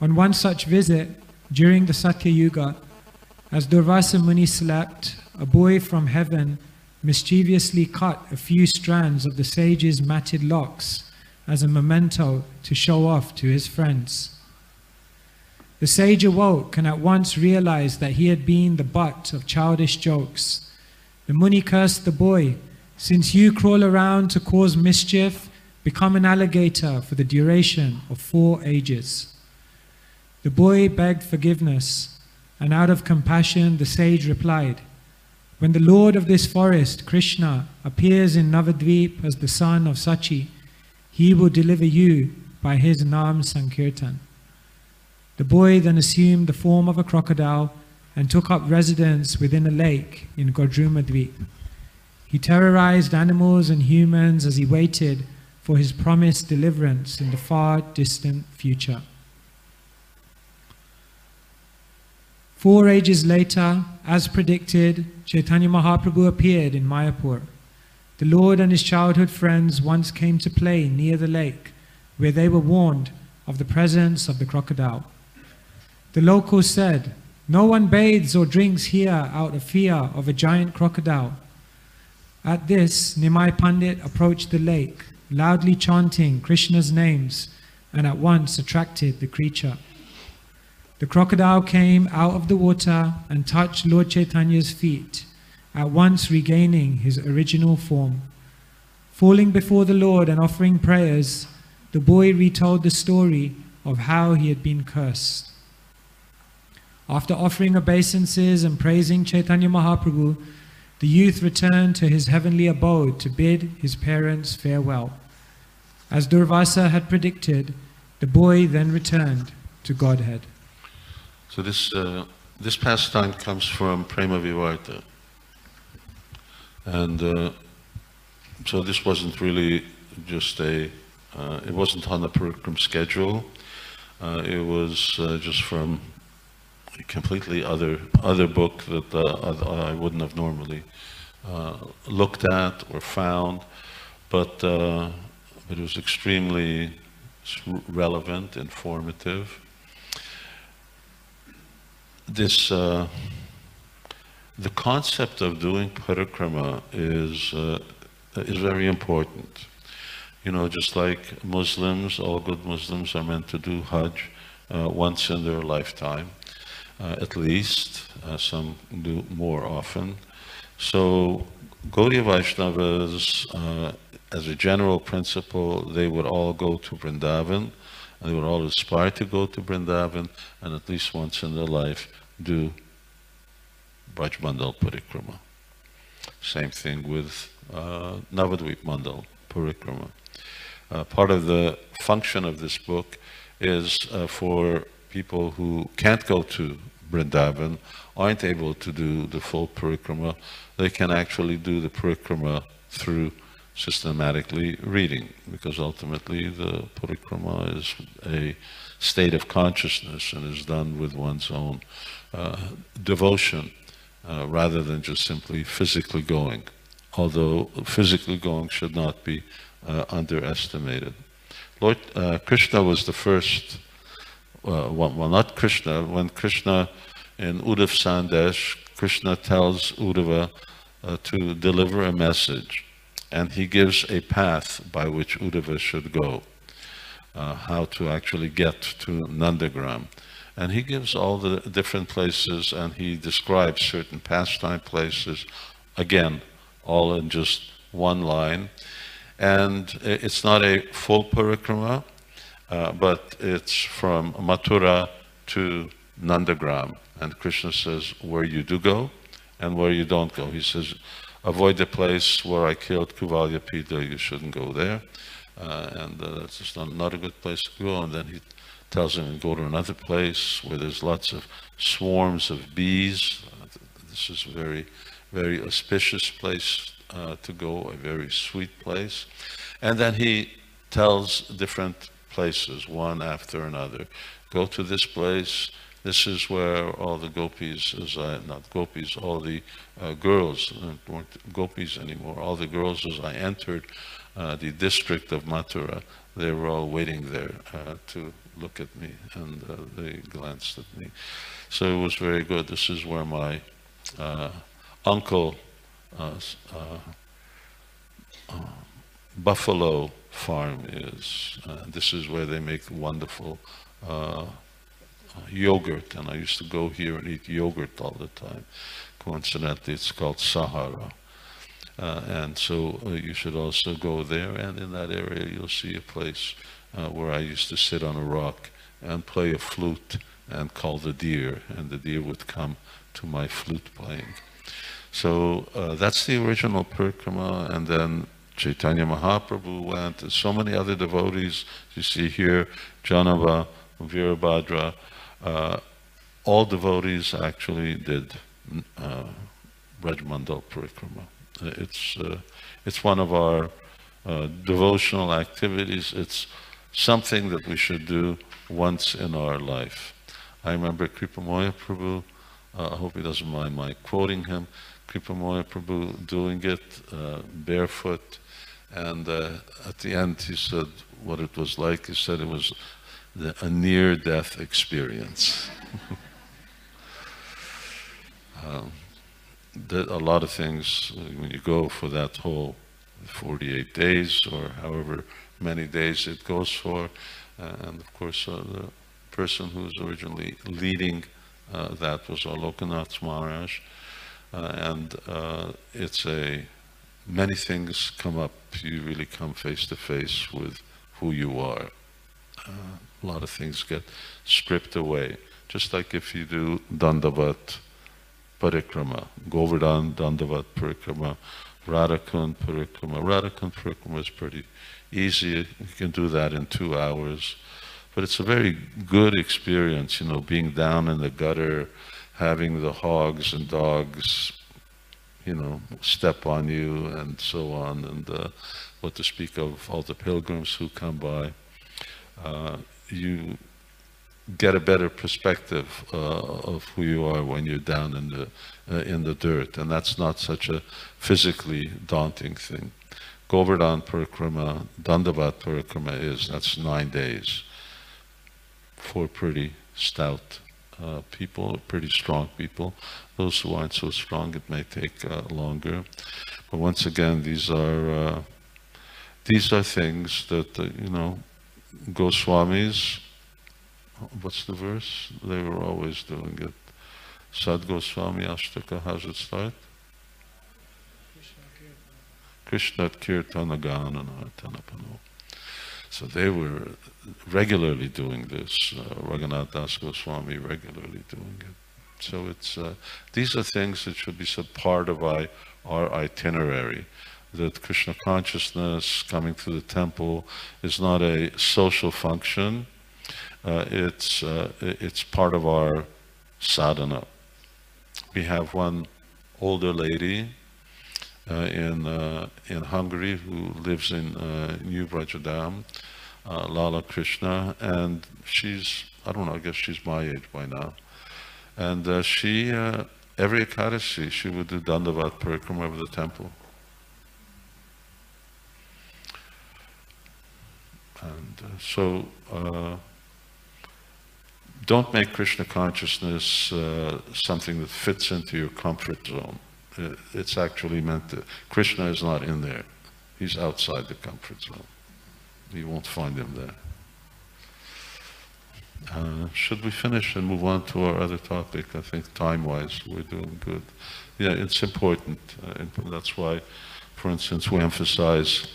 On one such visit, during the Satya Yuga, as Durvasa Muni slept, a boy from heaven mischievously cut a few strands of the sage's matted locks as a memento to show off to his friends. The sage awoke and at once realized that he had been the butt of childish jokes. The Muni cursed the boy, "Since you crawl around to cause mischief, become an alligator for the duration of 4 ages." The boy begged forgiveness, and out of compassion the sage replied, "When the Lord of this forest, Krishna, appears in Navadvip as the son of Sachi, he will deliver you by his Nam Sankirtan." The boy then assumed the form of a crocodile and took up residence within a lake in Godrumadvip. He terrorized animals and humans as he waited for his promised deliverance in the far distant future. 4 ages later, as predicted, Caitanya Mahaprabhu appeared in Mayapur. The Lord and his childhood friends once came to play near the lake, where they were warned of the presence of the crocodile. The locals said, "No one bathes or drinks here out of fear of a giant crocodile." At this, Nimai Pandit approached the lake, loudly chanting Krishna's names, and at once attracted the creature. The crocodile came out of the water and touched Lord Chaitanya's feet, at once regaining his original form. Falling before the Lord and offering prayers, the boy retold the story of how he had been cursed. After offering obeisances and praising Caitanya Mahaprabhu, the youth returned to his heavenly abode to bid his parents farewell. As Durvasa had predicted, the boy then returned to Godhead. So this pastime comes from Prema Vivarta. And so this wasn't really just it wasn't on the Parikram schedule. It was just from a completely other book that I wouldn't have normally looked at or found, but it was extremely relevant, informative. The concept of doing parikrama is very important. You know, just like Muslims, all good Muslims are meant to do Hajj once in their lifetime, at least. Some do more often. So Gaudiya Vaishnavas, as a general principle, they would all go to Vṛndāvana, and they would all aspire to go to Vṛndāvana, and at least once in their life do Braj Mandal Parikrama. Same thing with Navadvip Mandal Parikrama. Part of the function of this book is for people who can't go to Vṛndāvana, aren't able to do the full parikrama, they can actually do the parikrama through systematically reading, because ultimately the parikrama is a state of consciousness and is done with one's own devotion rather than just simply physically going, although physically going should not be underestimated. Lord Krishna was the first, well not Krishna, when Krishna in Uddhav Sandesh Krishna tells Uddhava to deliver a message, and he gives a path by which Uddhava should go, how to actually get to Nandagram. And he gives all the different places, and he describes certain pastime places, again, all in just one line. And it's not a full parikrama, but it's from Mathura to Nandagram. And Krishna says where you do go and where you don't go. He says, avoid the place where I killed Kuvalyapita, you shouldn't go there. And that's just not a good place to go. And then he tells him to go to another place where there's lots of swarms of bees. This is a very, very auspicious place to go, a very sweet place. And then he tells different places, one after another. Go to this place. This is where all the gopis, not gopis, all the girls, weren't gopis anymore, all the girls as I entered the district of Mathura, they were all waiting there to look at me, and they glanced at me. So it was very good. This is where my uncle, buffalo farm is. This is where they make wonderful yogurt, and I used to go here and eat yogurt all the time. Coincidentally, it's called Sahara. And so you should also go there, and in that area you'll see a place where I used to sit on a rock and play a flute and call the deer, and the deer would come to my flute playing. So that's the original parikrama, and then Caitanya Mahaprabhu went, and so many other devotees. You see here, Janava, Virabhadra, all devotees actually did Brajmandal parikrama. It's one of our devotional activities. It's something that we should do once in our life. I remember Kripamoya Prabhu, I hope he doesn't mind my quoting him, Kripamoya Prabhu doing it barefoot, and at the end he said what it was like. He said it was a near-death experience. A lot of things, when you go for that whole 48 days or however many days it goes for, and of course the person who was originally leading that was our Lokanath Maharaj, and it's many things come up. You really come face to face with who you are. A lot of things get stripped away, just like if you do Dandavat Parikrama, Govardhan Dandavat Parikrama, Radhakund Parikrama. Radhakund Parikrama is pretty easy. You can do that in 2 hours. But it's a very good experience, you know, being down in the gutter, having the hogs and dogs, you know, step on you and so on, and what to speak of all the pilgrims who come by. You get a better perspective of who you are when you're down in the dirt, and that's not such a physically daunting thing. Govardhan Parikrama, Dandavat Parikrama that's 9 days for pretty stout people, pretty strong people. Those who aren't so strong, it may take longer. But once again, these are things that you know, Goswamis. What's the verse? They were always doing it. Sad Goswami Ashtaka, how's it start? Krishna Kirtana Gana Tanapano. So they were regularly doing this. Raghunath Das Goswami regularly doing it. So it's these are things that should be part of our itinerary. That Krishna consciousness coming through the temple is not a social function. It's part of our sadhana. We have one older lady in Hungary who lives in New Vrajadam, Lala Krishna, and she's, I don't know, I guess she's my age by now. And she, every Ekadashi, she would do Dandavat Parikrama of the temple. And so don't make Krishna consciousness something that fits into your comfort zone. It's actually meant to, Krishna is not in there. He's outside the comfort zone. You won't find him there. Should we finish and move on to our other topic? I think time-wise we're doing good. Yeah, it's important. That's why, for instance, we emphasize,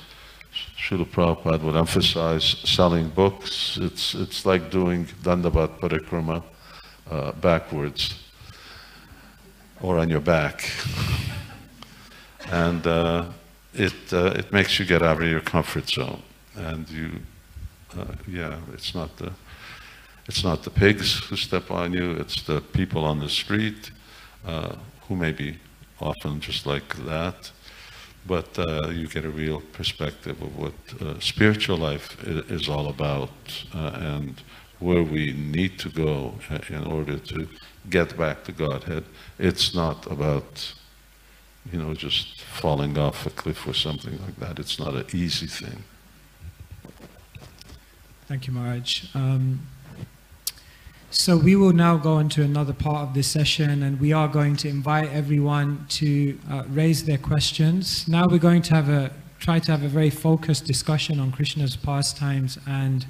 Srila Prabhupada would emphasize selling books. It's like doing Dandavat Parikrama backwards or on your back. And it makes you get out of your comfort zone. And you, yeah, it's not the pigs who step on you, it's the people on the street who may be often just like that, but you get a real perspective of what spiritual life is all about and where we need to go in order to get back to Godhead. It's not about, you know, just falling off a cliff or something like that. It's not an easy thing. Thank you, Maharaj. So we will now go into another part of this session, and we are going to invite everyone to raise their questions. Now we're going to try to have a very focused discussion on Krishna's pastimes and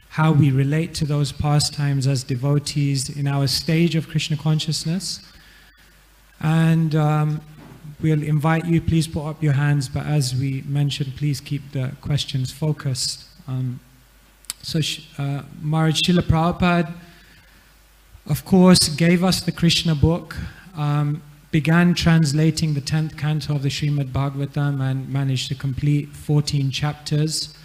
how we relate to those pastimes as devotees in our stage of Krishna consciousness. And we'll invite you, please put up your hands, but as we mentioned, please keep the questions focused. Maharaj, Srila Prabhupada, of course, gave us the Krishna book, began translating the 10th canto of the Srimad Bhagavatam and managed to complete 14 chapters.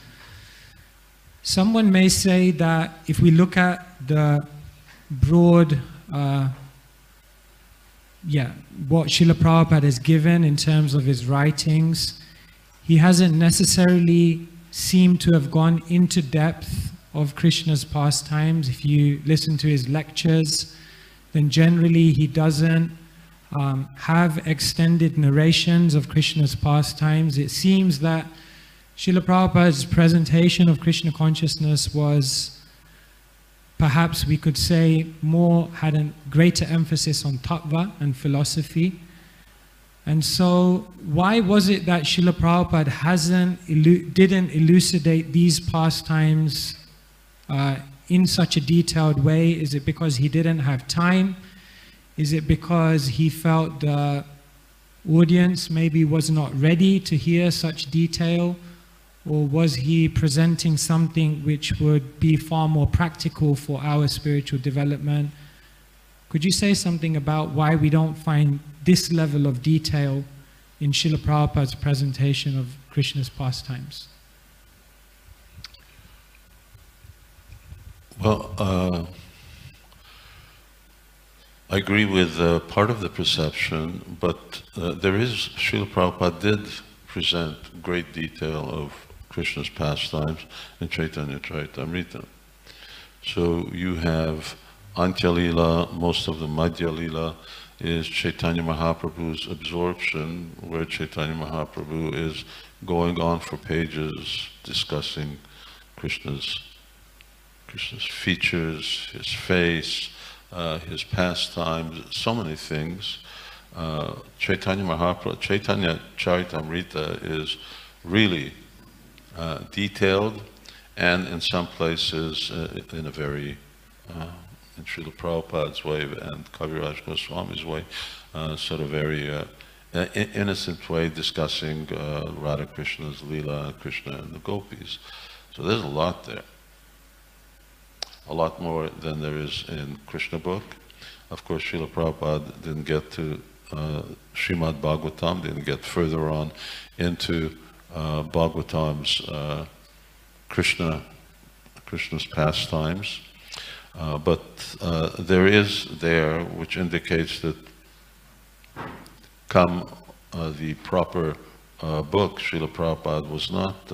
Someone may say that if we look at the broad, what Srila Prabhupada has given in terms of his writings, he hasn't necessarily seemed to have gone into depth of Krishna's pastimes. If you listen to his lectures, then generally he doesn't have extended narrations of Krishna's pastimes. It seems that Srila Prabhupada's presentation of Krishna consciousness was, perhaps we could say, had a greater emphasis on tattva and philosophy. And so, why was it that Srila Prabhupada didn't elucidate these pastimes in such a detailed way? Is it because he didn't have time? Is it because he felt the audience maybe was not ready to hear such detail? Or was he presenting something which would be far more practical for our spiritual development? Could you say something about why we don't find this level of detail in Srila Prabhupada's presentation of Krishna's pastimes? Well, I agree with part of the perception, but Srila Prabhupada did present great detail of Krishna's pastimes in Caitanya Charitamrita. So you have Antya Lila, most of the Madhya Lila is Caitanya Mahaprabhu's absorption, where Caitanya Mahaprabhu is going on for pages discussing Krishna's features, his face, his pastimes, so many things. Caitanya Charitamrita is really detailed, and in some places in a very, in Srila Prabhupada's way and Kaviraj Goswami's way, sort of very innocent way discussing Radha Krishna's Leela, Krishna and the Gopis. So there's a lot there. A lot more than there is in Krishna book. Of course, Srila Prabhupada didn't get to Srimad Bhagavatam, didn't get further on into Bhagavatam's Krishna's pastimes. But there is there, which indicates that come the proper book, Srila Prabhupada was not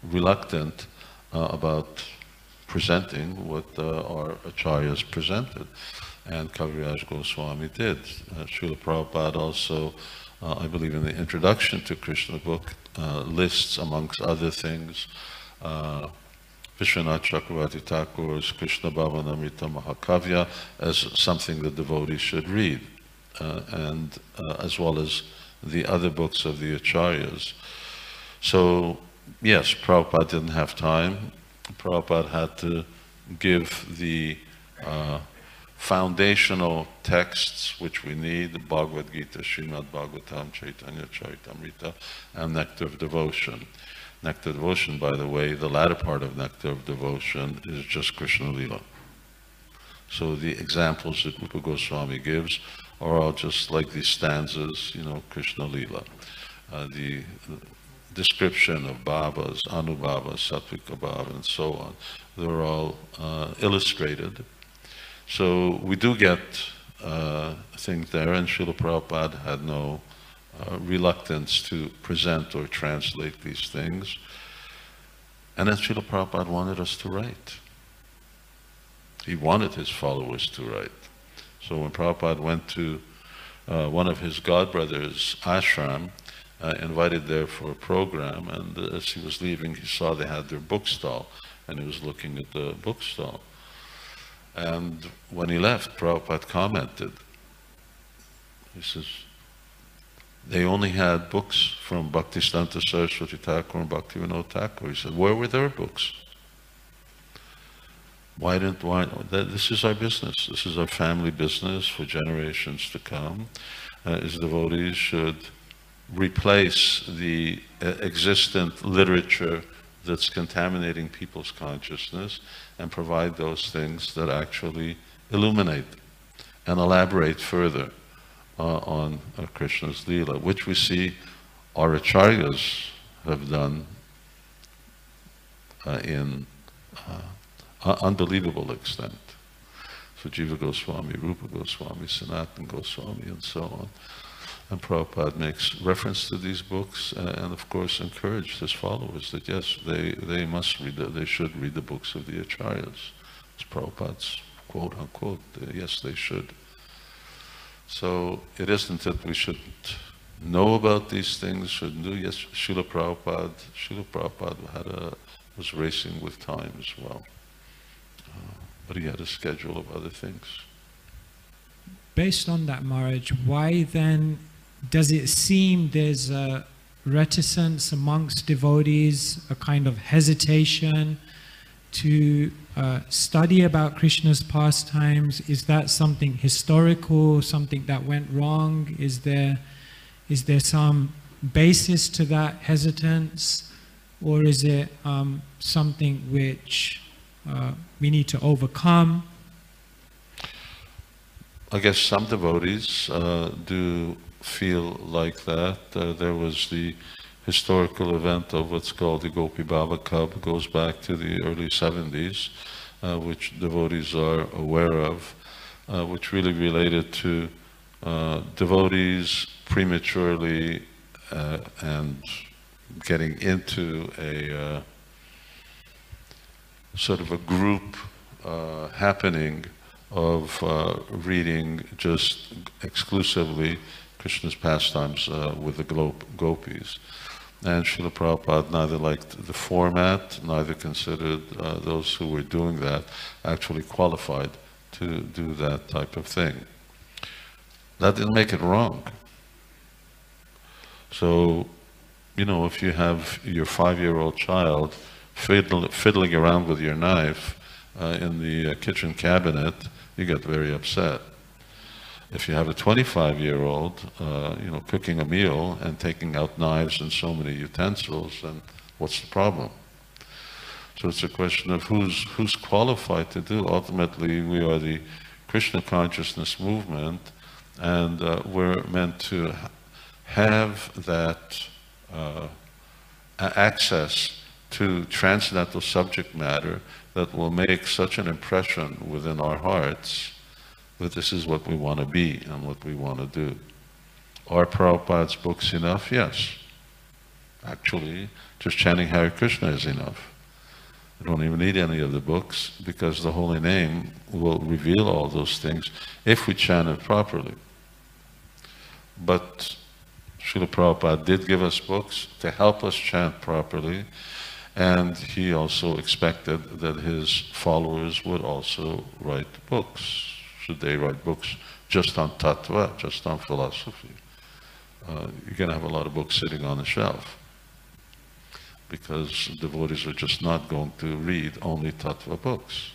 reluctant about presenting what our acharyas presented, and Kaviraj Goswami did. Srila Prabhupada also, I believe in the introduction to Krishna book, lists amongst other things Vishwanath Chakravarti Thakur's Krishna Bhavanamrita Mahakavya as something that devotees should read, and as well as the other books of the Acharyas. So, yes, Prabhupada didn't have time. Prabhupada had to give the foundational texts which we need, Bhagavad Gita, Srimad Bhagavatam, Caitanya Charitamrita, and Nectar of Devotion. Nectar of Devotion, by the way, the latter part of Nectar of Devotion is just Krishna Lila. So the examples that Rupa Goswami gives are all just like these stanzas, Krishna Lila. The description of bhavas, anubhavas, sattvika bhava, and so on, they're all illustrated. So we do get things there, and Srila Prabhupada had no reluctance to present or translate these things. And then Srila Prabhupada wanted us to write. He wanted his followers to write. So when Prabhupada went to one of his godbrothers' ashram, invited there for a program, and as he was leaving, he saw they had their bookstall, and he was looking at the bookstall. And when he left, Prabhupada commented, he says, they only had books from Bhaktisiddhanta Saraswati Thakur and Bhaktivedanta Thakur. He said, where were their books? This is our business. This is our family business for generations to come. As devotees should replace the existent literature that's contaminating people's consciousness and provide those things that actually illuminate and elaborate further on Krishna's Leela, which we see our Acharyas have done in unbelievable extent. So Jiva Goswami, Rupa Goswami, Sanatana Goswami, and so on. And Prabhupada makes reference to these books and of course encouraged his followers that yes, they must read, they should read the books of the Acharyas. It's Prabhupada's quote unquote, yes they should. So it isn't that we shouldn't know about these things, shouldn't do. Yes, Srila Prabhupada was racing with time as well. But he had a schedule of other things. Based on that, Maharaj, why then does it seem there's a reticence amongst devotees, a kind of hesitation to study about Krishna's pastimes? Is that something historical, something that went wrong? Is there some basis to that hesitance? Or is it something which we need to overcome? I guess some devotees do feel like that. There was the historical event of what's called the Gopi Baba Cub, goes back to the early 70s, which devotees are aware of, which really related to devotees prematurely and getting into a sort of a group happening of reading just exclusively Krishna's pastimes with the gopis. And Srila Prabhupada neither liked the format, neither considered those who were doing that actually qualified to do that type of thing. That didn't make it wrong. So, if you have your 5-year-old child fiddling around with your knife in the kitchen cabinet, you get very upset. If you have a 25-year-old, cooking a meal and taking out knives and so many utensils, then what's the problem? So it's a question of who's qualified to do. Ultimately, we are the Krishna consciousness movement, and we're meant to have that access to transcendental subject matter that will make such an impression within our hearts that this is what we want to be and what we want to do. Are Prabhupada's books enough? Yes. Actually, just chanting Hare Krishna is enough. We don't even need any of the books because the holy name will reveal all those things if we chant it properly. But Srila Prabhupada did give us books to help us chant properly, And he also expected that his followers would also write books. Should they write books just on tattva, just on philosophy? You're going to have a lot of books sitting on the shelf, because devotees are just not going to read only tattva books.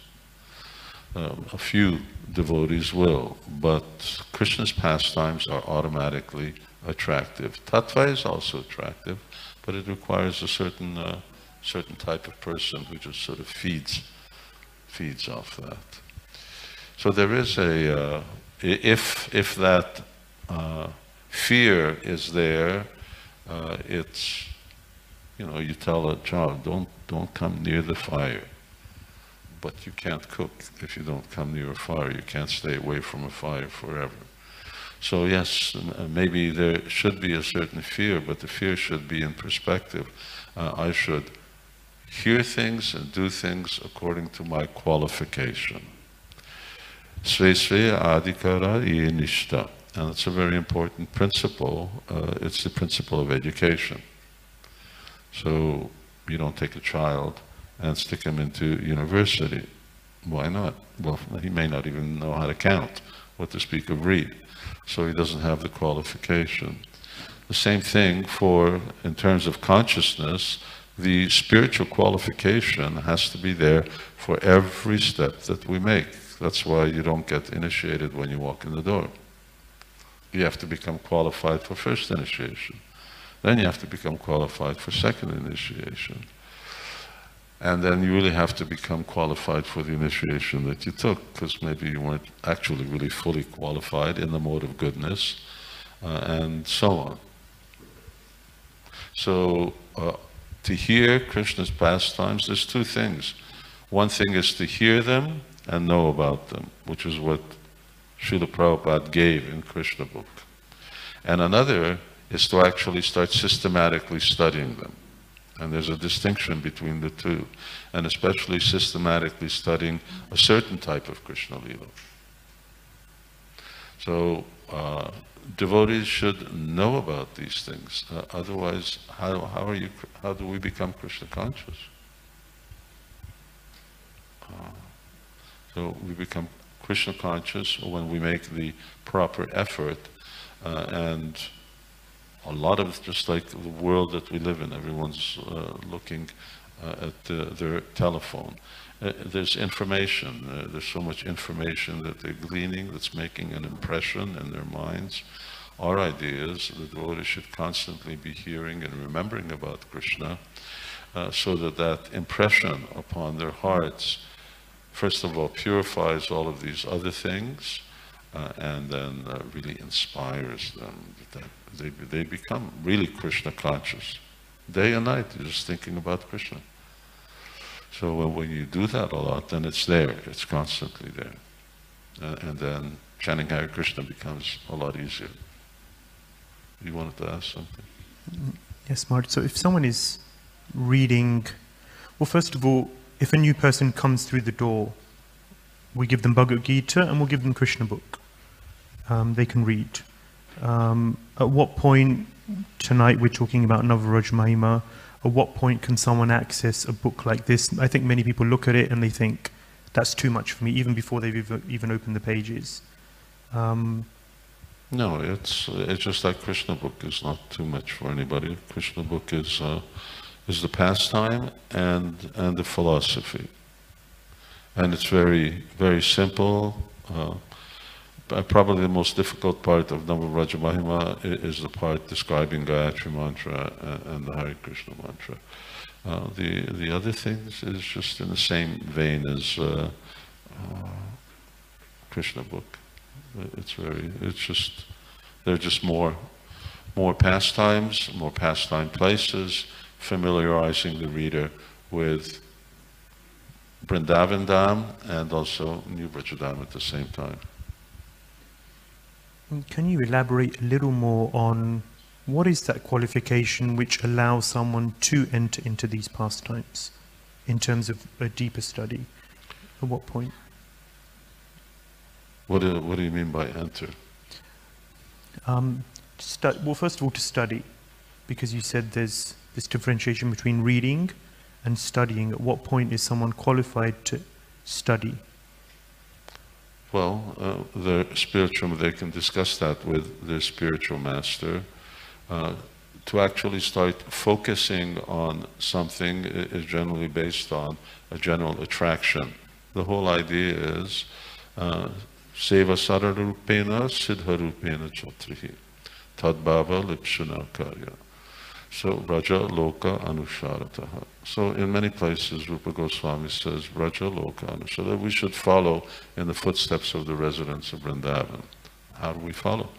A few devotees will, but Krishna's pastimes are automatically attractive. Tattva is also attractive, but it requires a certain type of person who just sort of feeds off that. So there is a, if that fear is there, it's, you know, you tell a child, don't come near the fire. But you can't cook if you don't come near a fire. You can't stay away from a fire forever. So yes, maybe there should be a certain fear, but the fear should be in perspective. I should hear things and do things according to my qualification. Sve sve adhikara ye nishta. And it's a very important principle. It's the principle of education. So you don't take a child and stick him into university. Why not? Well, he may not even know how to count, what to speak of read. So he doesn't have the qualification. The same thing in terms of consciousness, the spiritual qualification has to be there for every step that we make. That's why you don't get initiated when you walk in the door. You have to become qualified for first initiation. Then you have to become qualified for second initiation. And then you really have to become qualified for the initiation that you took, because maybe you weren't actually really fully qualified in the mode of goodness, and so on. So to hear Krishna's pastimes, there's two things. One thing is to hear them and know about them, which is what Srila Prabhupada gave in Krishna book. And another is to actually start systematically studying them. And there's a distinction between the two, and especially systematically studying a certain type of Krishna Lila. So devotees should know about these things. Otherwise, how do we become Krishna conscious? So we become Krishna conscious when we make the proper effort, and a lot of, just like the world that we live in, everyone's looking at their telephone. There's information, there's so much information that they're gleaning that's making an impression in their minds. Our idea is the devotees should constantly be hearing and remembering about Krishna, so that that impression upon their hearts, first of all, purifies all of these other things, and then really inspires them. They become really Krishna conscious. Day and night, you're just thinking about Krishna. So when you do that a lot, then it's there, it's constantly there. And then chanting Hare Krishna becomes a lot easier. You wanted to ask something? Yes, Marty. So if someone is reading, well, first of all, if a new person comes through the door, we give them Bhagavad Gita and we'll give them Krishna book. They can read. At what point, tonight we're talking about Nava-vraja-mahimā, at what point can someone access a book like this? I think many people look at it and they think, that's too much for me, even before they've even opened the pages. No, it's just like Krishna book is not too much for anybody. Krishna book is the pastime and the philosophy. And it's very, very simple. Probably the most difficult part of Nava-vraja-mahimā is the part describing Gayatri mantra and the Hare Krishna mantra. The other things is just in the same vein as Krishna book. They're just more pastimes, more pastime places, familiarizing the reader with Vṛndāvana and also New Vrajadam at the same time. Can you elaborate a little more on what is that qualification which allows someone to enter into these pastimes in terms of a deeper study? At what point? What do you mean by enter? Well, first of all, to study, because you said there's this differentiation between reading and studying? At what point is someone qualified to study? Well, they can discuss that with their spiritual master. To actually start focusing on something is generally based on a general attraction. The whole idea is seva sararupena siddharupena chotrihi tadbhava lipsuna karya. So Vraja Loka Anusharataha. So in many places Rupa Goswami says Vraja Loka Anusharataha. We should follow in the footsteps of the residents of Vṛndāvana. How do we follow?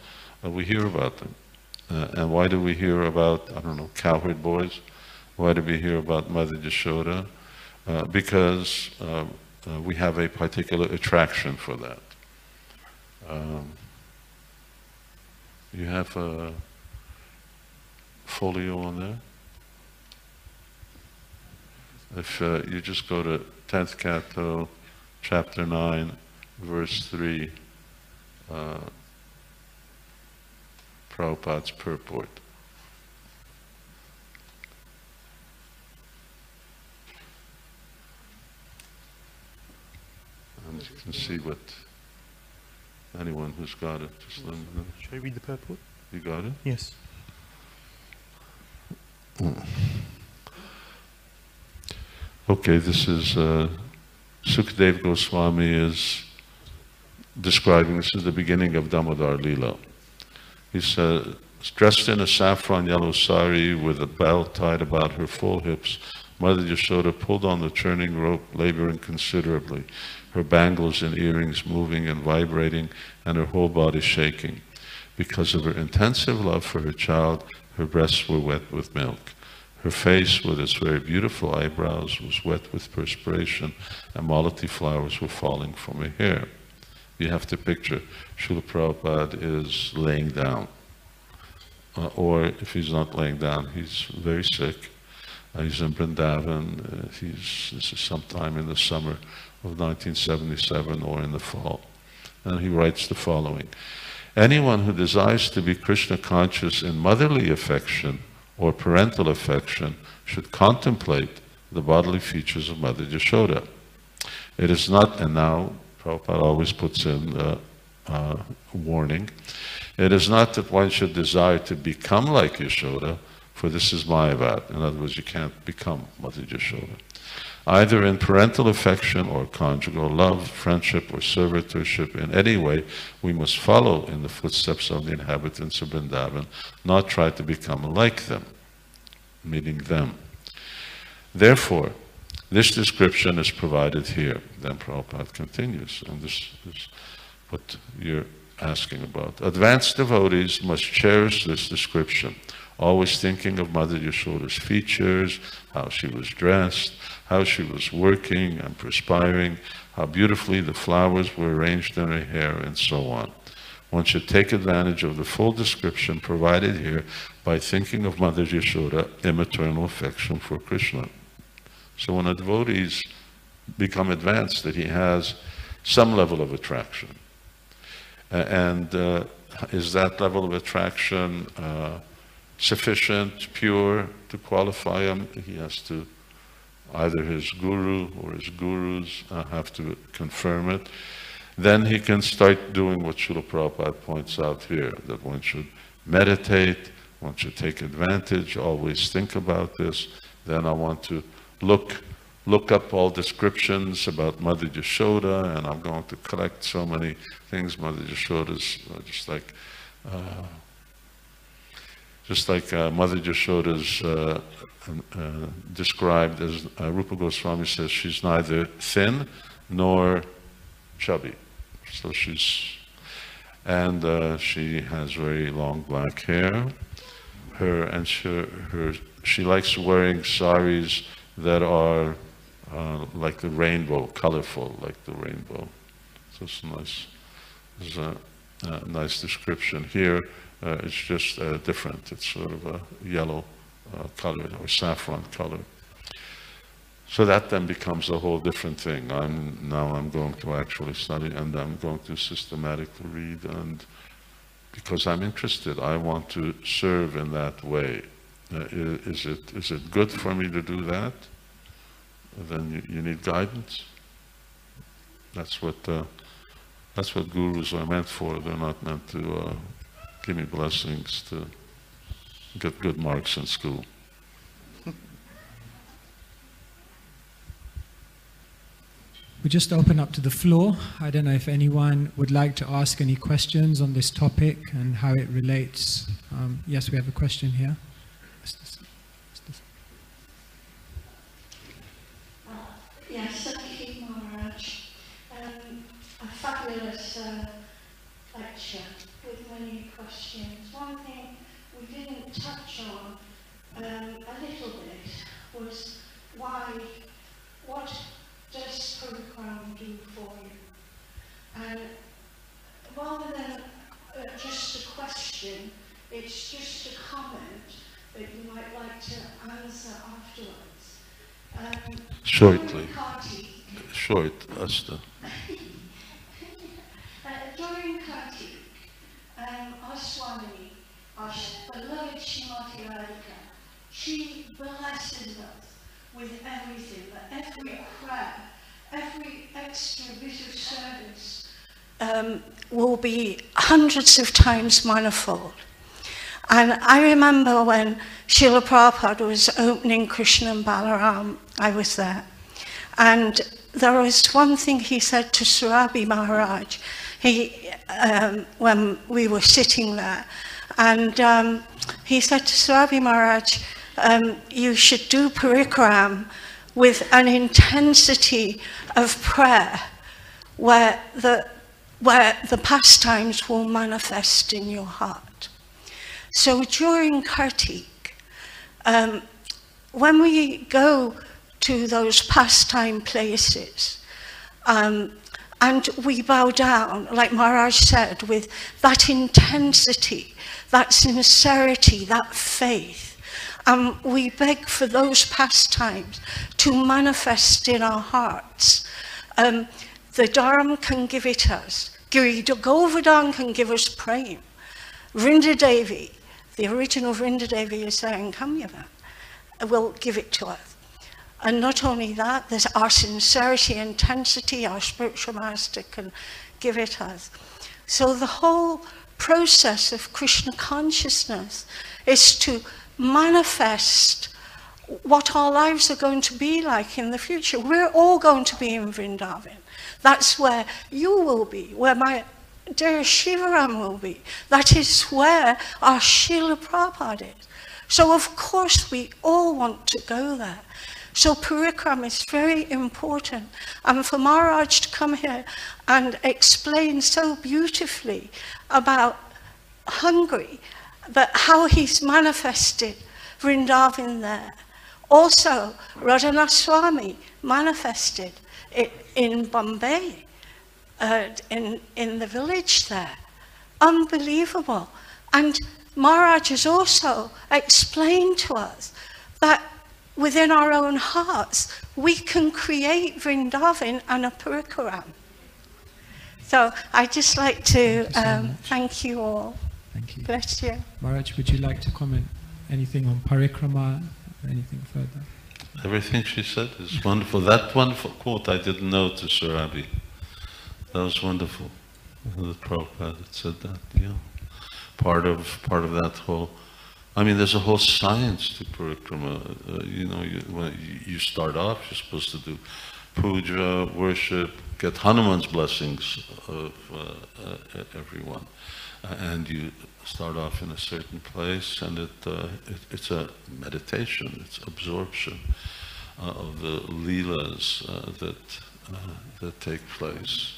We hear about them. And why do we hear about, I don't know, cowherd boys? Why do we hear about Mother Yashoda? Because we have a particular attraction for that. You have a folio on there? If you just go to 10th Canto, Chapter 9, Verse 3, Prabhupada's purport. And you can see what anyone who's got it, just let me know. Should I read the purport? You got it? Yes. Okay, this is Sukadeva Goswami is describing, this is the beginning of Damodar Leela. He says, dressed in a saffron yellow sari with a belt tied about her full hips, Mother Yashoda pulled on the churning rope, laboring considerably, her bangles and earrings moving and vibrating, and her whole body shaking. Because of her intensive love for her child, her breasts were wet with milk. Her face, with its very beautiful eyebrows, was wet with perspiration, and malati flowers were falling from her hair. You have to picture Srila Prabhupada is laying down. Or if he's not laying down, he's very sick. He's in Vṛndāvana. This is sometime in the summer of 1977 or in the fall. And he writes the following. Anyone who desires to be Krishna conscious in motherly affection or parental affection should contemplate the bodily features of Mother Yashoda. It is not, and now Prabhupada always puts in a warning, it is not that one should desire to become like Yashoda, for this is Mayavad. In other words, you can't become Mother Yashoda. Either in parental affection or conjugal love, friendship or servitorship, in any way, we must follow in the footsteps of the inhabitants of Vṛndāvana, not try to become like them, meaning them. Therefore, this description is provided here. Then Prabhupada continues, and this is what you're asking about. Advanced devotees must cherish this description, always thinking of Mother Yashoda's features, how she was dressed, how she was working and perspiring, how beautifully the flowers were arranged in her hair, and so on. One should take advantage of the full description provided here by thinking of Mother Yashoda in maternal affection for Krishna. So when a devotee become advanced, that he has some level of attraction. And is that level of attraction sufficient, pure to qualify him? He has to, either his guru or his gurus have to confirm it. Then he can start doing what Srila Prabhupada points out here, that one should meditate, one should take advantage, always think about this. Then I want to look up all descriptions about Mother Yashoda, and I'm going to collect so many things. Mother Yashoda's just like Mother Yashoda's described as Rupa Goswami says, she's neither thin nor chubby. So she has very long black hair. She likes wearing saris that are like the rainbow, colorful like the rainbow. So it's nice. There's a nice description here. It's just different. It's sort of a yellow color or saffron color. So that then becomes a whole different thing. Now I'm going to actually study, and I'm going to systematically read, and because I'm interested, I want to serve in that way. Is it good for me to do that? then you need guidance. That's what gurus are meant for. They're not meant to give me blessings to get good marks in school. We just open up to the floor. I don't know if anyone would like to ask any questions on this topic and how it relates. Yes, we have a question here. Yes, thank you, Mahārāja. A fabulous lecture with many questions. One thing we didn't touch on a little bit was what does Parikrama do for you? And rather than just a question, it's just a comment that you might like to answer afterwards. Shortly. Short, Asta. During Kartik, our Swami, our beloved Srimati Radhika, she blesses us with everything, that every prayer, every extra bit of service will be hundreds of times manifold. And I remember when Srila Prabhupada was opening Krishna and Balaram, I was there. And there was one thing he said to Surabi Maharaj, when we were sitting there. And he said to Surabi Maharaj, you should do parikram with an intensity of prayer where the pastimes will manifest in your heart. So during Kartik, when we go to those pastime places, and we bow down, like Maharaj said, with that intensity, that sincerity, that faith, we beg for those pastimes to manifest in our hearts. The Dharam can give it us. Giri Govardhan can give us prema. Vṛndāvana, the original Vṛndāvana is saying, come here, will give it to us. And not only that, there's our sincerity, intensity, our spiritual master can give it us. So the whole process of Krishna consciousness is to manifest what our lives are going to be like in the future. We're all going to be in Vṛndāvana. That's where you will be, where my dear Śivarāma will be. That is where our Srila Prabhupada is. So of course we all want to go there. So parikram is very important. And for Maharaj to come here and explain so beautifully about Hungary, but how he's manifested Vṛndāvana there. Also, Radhanath Swami manifested it in Bombay, in the village there. Unbelievable. And Maharaj has also explained to us that within our own hearts, we can create Vṛndāvana and a parikram. So I'd just like to thank you all. Thank you. Bless you. Maharaj, would you like to comment anything on parikrama, anything further? Everything she said is wonderful. That wonderful quote I didn't know to Surabi. That was wonderful. The Prabhupada had said that, yeah. Part of that whole, I mean, there's a whole science to parikrama. When you start off, you're supposed to do puja, worship, get Hanuman's blessings of everyone. And you start off in a certain place, and it's a meditation, it's absorption of the leelas that take place.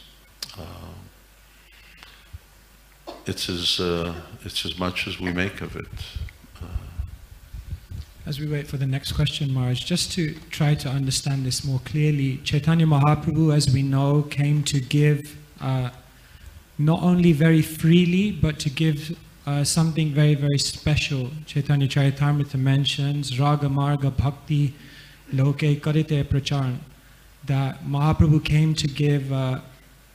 It's as much as we make of it. As we wait for the next question, Maharaj, just to try to understand this more clearly, Caitanya Mahaprabhu, as we know, came to give not only very freely, but to give something very, very special. Chaitanya Charitamrita mentions Raga Marga Bhakti Loke Karite Pracharan, that Mahaprabhu came to give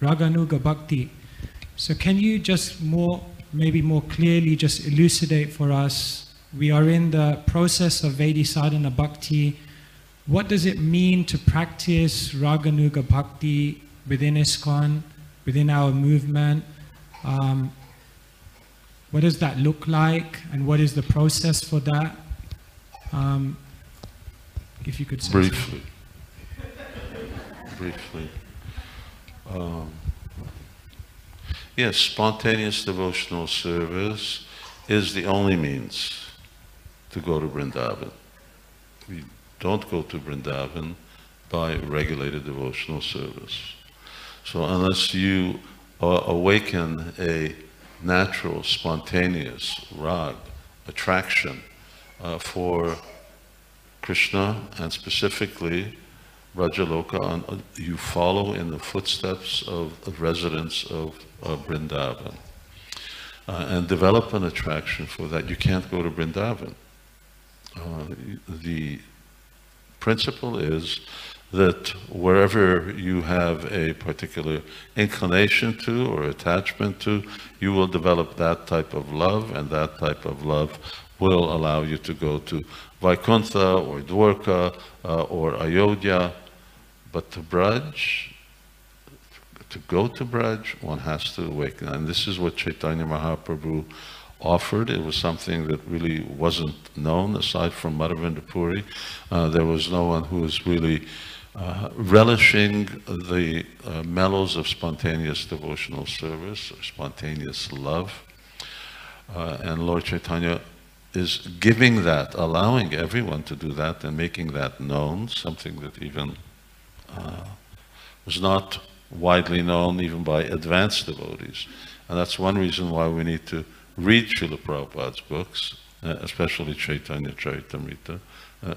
Raganuga Bhakti. So can you just maybe more clearly just elucidate for us, we are in the process of Vedi Sadhana Bhakti, what does it mean to practice Raganuga Bhakti within ISKCON, within our movement? What does that look like, and what is the process for that? If you could say briefly. Briefly. Yes, spontaneous devotional service is the only means to go to Vṛndāvana. We don't go to Vṛndāvana by regulated devotional service. So unless you awaken a natural, spontaneous rag, attraction for Krishna, and specifically Vrajaloka, you follow in the footsteps of residents of Vṛndāvana, and develop an attraction for that, you can't go to Vṛndāvana. The principle is that wherever you have a particular inclination to or attachment to, you will develop that type of love, and that type of love will allow you to go to Vaikuntha or Dwarka or Ayodhya. But to Braj, to go to Braj, one has to awaken. And this is what Caitanya Mahaprabhu offered. It was something that really wasn't known, aside from Madhavendra Puri. There was no one who was really relishing the mellows of spontaneous devotional service, or spontaneous love. And Lord Chaitanya is giving that, allowing everyone to do that and making that known, something that even was not widely known even by advanced devotees. And that's one reason why we need to read Srila Prabhupada's books, especially Chaitanya Charitamrita,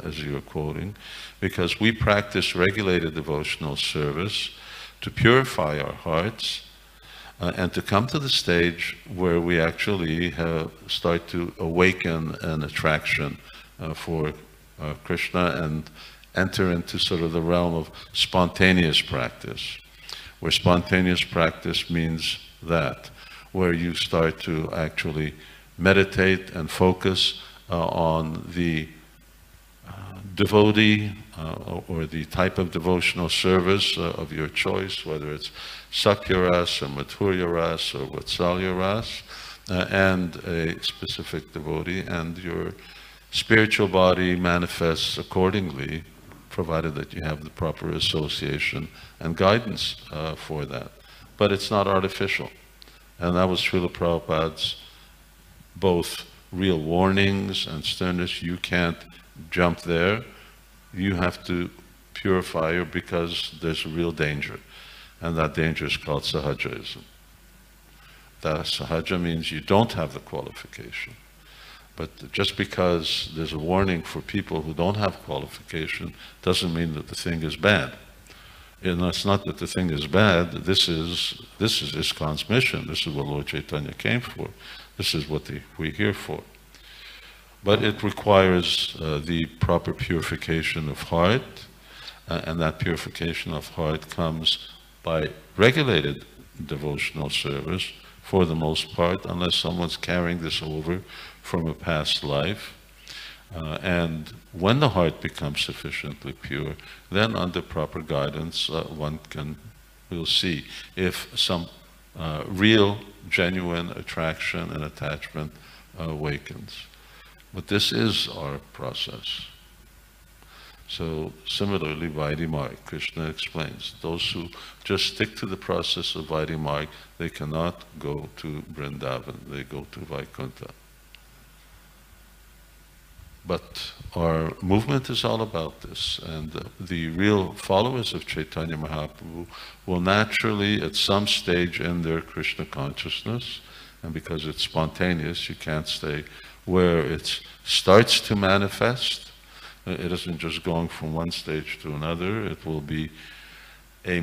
as you were quoting, because we practice regulated devotional service to purify our hearts and to come to the stage where we actually start to awaken an attraction for Krishna and enter into sort of the realm of spontaneous practice, where spontaneous practice means that, where you start to actually meditate and focus on the devotee or the type of devotional service of your choice, whether it's Sakya Ras or Madhurya Ras or Vatsalya Ras, and a specific devotee, and your spiritual body manifests accordingly, provided that you have the proper association and guidance for that. But it's not artificial. And that was Srila Prabhupada's both real warnings and sternness. You can't jump there. You have to purify her, because there's a real danger. And that danger is called sahajaism. That sahaja means you don't have the qualification. But just because there's a warning for people who don't have qualification doesn't mean that the thing is bad. And it's not that the thing is bad. This is ISKCON's mission. This is what Lord Chaitanya came for. This is what we're here for. But it requires the proper purification of heart, and that purification of heart comes by regulated devotional service, for the most part, unless someone's carrying this over from a past life. And when the heart becomes sufficiently pure, then under proper guidance, one will see if some real, genuine attraction and attachment awakens. But this is our process. So similarly, Vaidhi Marg, Krishna explains, those who just stick to the process of Vaidhi Marg, they cannot go to Vṛndāvana, they go to Vaikuntha. But our movement is all about this, and the real followers of Caitanya Mahaprabhu will naturally, at some stage in their Krishna consciousness, and because it's spontaneous, you can't stay where it starts to manifest. It isn't just going from one stage to another. It will be a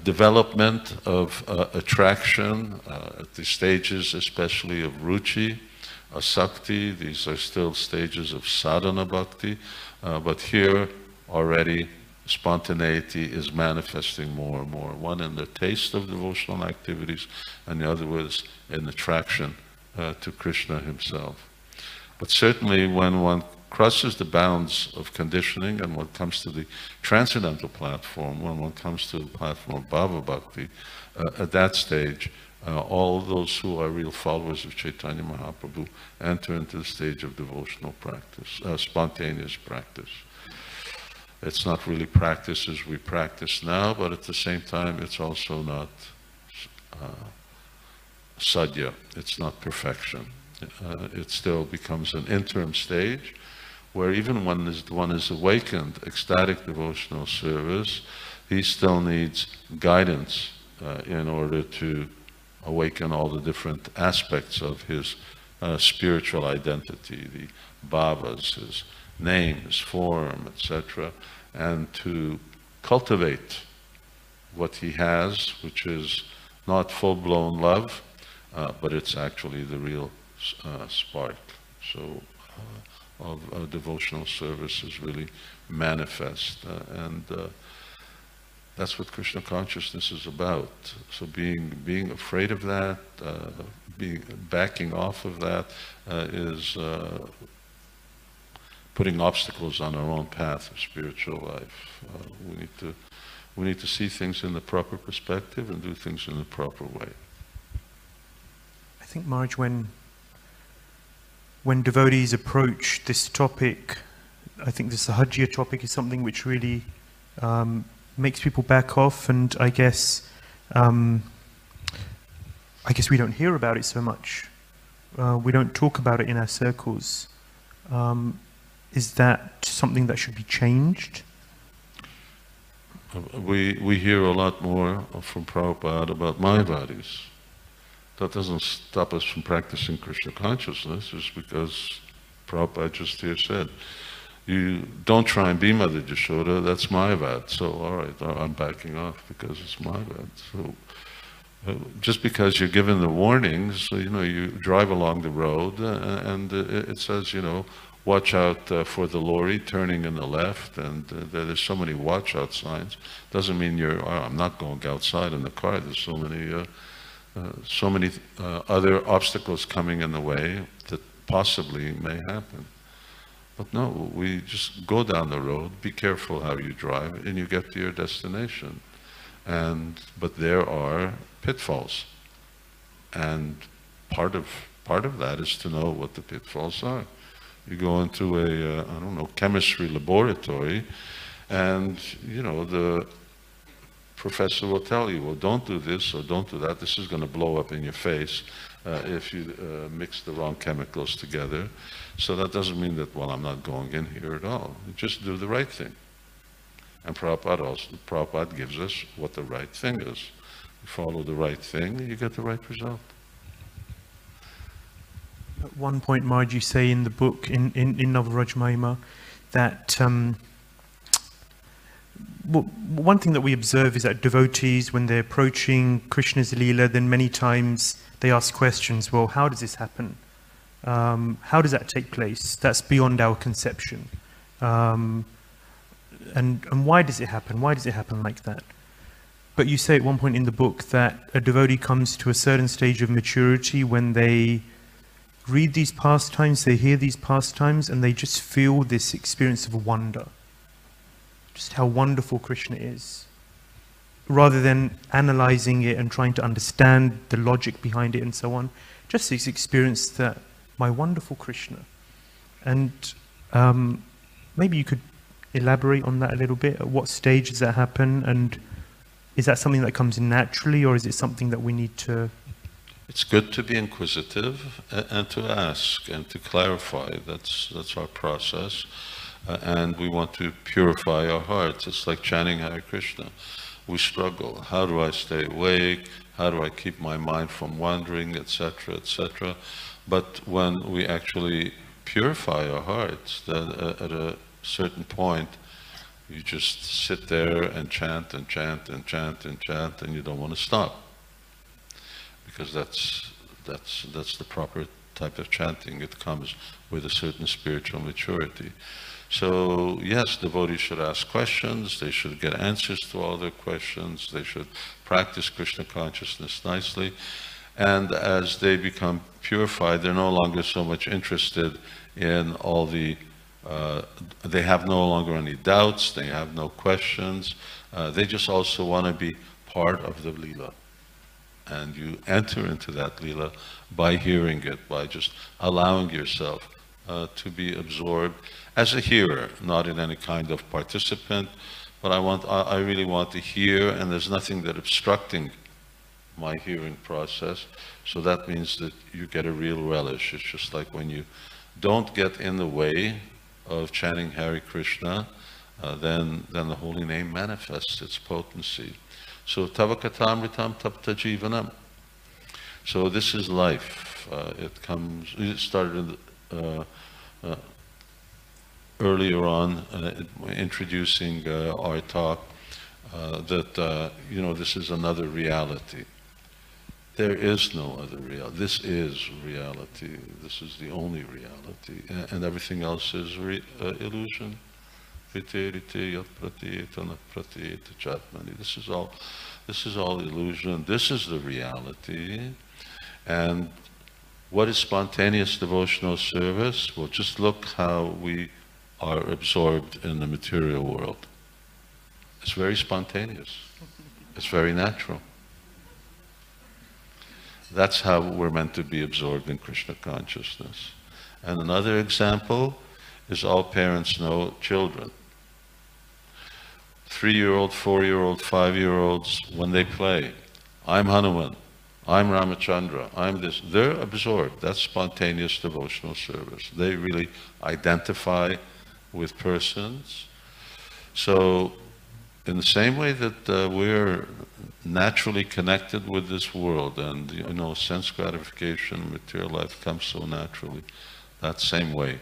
development of attraction at the stages, especially of ruchi, asakti. These are still stages of sadhana bhakti, but here already spontaneity is manifesting more and more. One in the taste of devotional activities, and the other was in attraction to Krishna himself. But certainly when one crosses the bounds of conditioning, and when it comes to the transcendental platform, when one comes to the platform of Bhava Bhakti, at that stage, all those who are real followers of Chaitanya Mahaprabhu enter into the stage of devotional practice, spontaneous practice. It's not really practice as we practice now, but at the same time, it's also not sadhya. It's not perfection. It still becomes an interim stage where even when one is awakened, ecstatic devotional service, he still needs guidance in order to awaken all the different aspects of his spiritual identity, the bhavas, his name, his form, etc., and to cultivate what he has, which is not full-blown love, but it's actually the real spark. So of devotional service is really manifest, and that's what Krishna consciousness is about. So being afraid of that, backing off of that, is putting obstacles on our own path of spiritual life. We need to see things in the proper perspective and do things in the proper way. I think, Maharaj, when devotees approach this topic, I think the Sahajya topic is something which really makes people back off, and I guess we don't hear about it so much. We don't talk about it in our circles. Is that something that should be changed? We hear a lot more from Prabhupada about Mayavadis. That doesn't stop us from practicing Krishna consciousness, just because Prabhupada just here said, you don't try and be Mother Yashoda, that's Mayavad. So, all right, I'm backing off because it's Mayavad. So, just because you're given the warnings, you drive along the road and it says, watch out for the lorry turning in the left, and there's so many watch out signs. Doesn't mean I'm not going outside in the car. There's so many other obstacles coming in the way that possibly may happen. But no, we just go down the road, be careful how you drive, and you get to your destination. But there are pitfalls, and part of that is to know what the pitfalls are. You go into a chemistry laboratory, and the professor will tell you, well, don't do this or don't do that. This is going to blow up in your face if you mix the wrong chemicals together. So that doesn't mean that, well, I'm not going in here at all. You just do the right thing. And Prabhupada gives us what the right thing is. You follow the right thing, you get the right result. At one point, Maharaj, you say in the book, in Nava-vraja-mahimā, that one thing that we observe is that devotees, when they're approaching Krishna's Leela, then many times they ask questions, well, how does this happen? How does that take place? That's beyond our conception. And why does it happen? Why does it happen like that? But you say at one point in the book that a devotee comes to a certain stage of maturity when they read these pastimes, they hear these pastimes, and they just feel this experience of wonder. Just how wonderful Krishna is. Rather than analyzing it and trying to understand the logic behind it and so on, just this experience that my wonderful Krishna. And maybe you could elaborate on that a little bit. At what stage does that happen? And is that something that comes naturally, or is it something that we need to... It's good to be inquisitive and to ask and to clarify. That's our process. And we want to purify our hearts. It's like chanting Hare Krishna. We struggle. How do I stay awake? How do I keep my mind from wandering, etc., etc.? But when we actually purify our hearts, then at a certain point, you just sit there and chant and chant and chant and chant, and you don't want to stop. Because that's the proper type of chanting. It comes with a certain spiritual maturity. So yes, devotees should ask questions, they should get answers to all their questions, they should practice Krishna consciousness nicely, and as they become purified, they're no longer so much interested in all the They have no longer any doubts, they have no questions. They just also want to be part of the Leela. And you enter into that Leela by hearing it, by just allowing yourself to be absorbed as a hearer, not in any kind of participant. But I really want to hear, and there's nothing that obstructing my hearing process. So that means that you get a real relish. It's just like when you don't get in the way of chanting Hare Krishna, then the holy name manifests its potency. So Tava Katamritam Tapta Jivanam. So this is life. It started earlier on, introducing our talk, that this is another reality. There is no other reality. This is reality. This is the only reality, and everything else is illusion. This is all illusion. This is the reality. And what is spontaneous devotional service? Well, just look how we are absorbed in the material world. It's very spontaneous. It's very natural. That's how we're meant to be absorbed in Krishna consciousness. And another example is all parents know children. 3-year-old, 4-year-old, 5-year-olds, when they play, I'm Hanuman, I'm Ramachandra, I'm this, they're absorbed. That's spontaneous devotional service. They really identify with persons. So in the same way that we're naturally connected with this world, and sense gratification, material life comes so naturally, that same way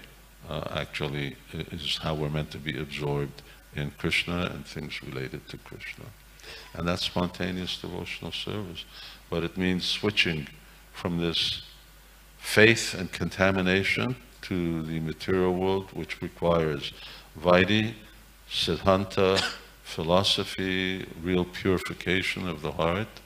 actually is how we're meant to be absorbed in Krishna and things related to Krishna. And that's spontaneous devotional service. But it means switching from this faith and contamination to the material world, which requires Vaidhi, Siddhanta, philosophy, real purification of the heart.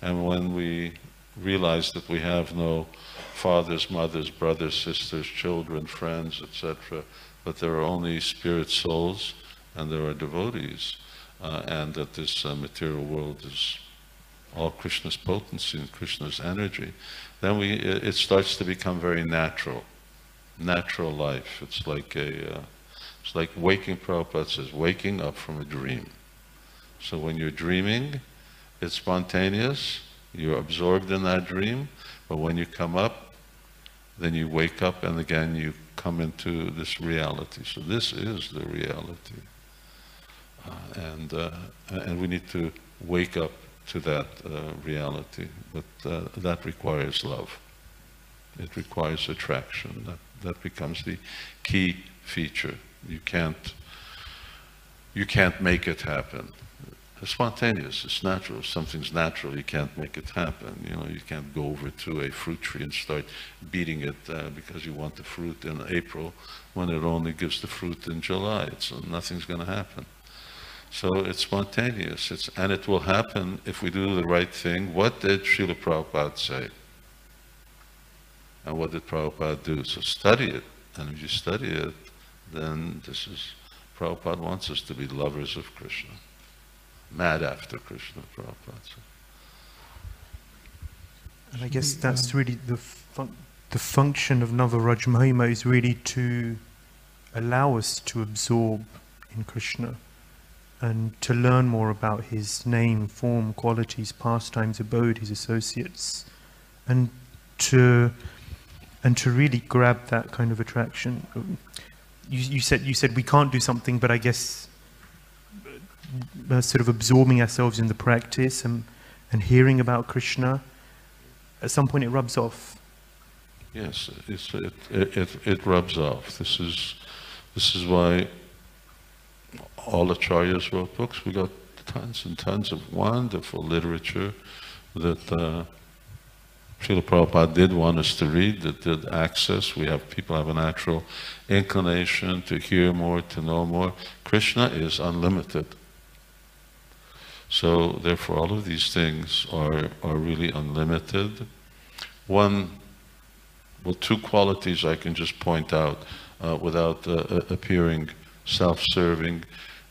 And when we realize that we have no fathers, mothers, brothers, sisters, children, friends, etc., but there are only spirit souls and there are devotees, and that this material world is all Krishna's potency and Krishna's energy, then it starts to become very natural life. It's like waking. Prabhupada says, waking up from a dream. So when you're dreaming, it's spontaneous, you're absorbed in that dream, but when you come up, then you wake up and again you come into this reality. So this is the reality. And we need to wake up to that reality, but that requires love. It requires attraction. That becomes the key feature. You can't make it happen. It's spontaneous. It's natural. If something's natural, you can't make it happen. You can't go over to a fruit tree and start beating it because you want the fruit in April when it only gives the fruit in July. Nothing's going to happen. So it's spontaneous, and it will happen if we do the right thing. What did Srila Prabhupada say? And what did Prabhupada do? So study it, and if you study it, then Prabhupada wants us to be lovers of Krishna, mad after Krishna, Prabhupada said. And I guess that's really the function of Nava-vraja-mahimā is really to allow us to absorb in Krishna, and to learn more about his name, form, qualities, pastimes, abode, his associates, and to really grab that kind of attraction. You said we can't do something, but I guess sort of absorbing ourselves in the practice and hearing about Krishna, at some point it rubs off. Yes, it rubs off. This is why all acharyas wrote books. We got tons and tons of wonderful literature that Srila Prabhupada did want us to read, that did access. People have a natural inclination to hear more, to know more. Krishna is unlimited. So therefore all of these things are really unlimited. Two qualities I can just point out without appearing self-serving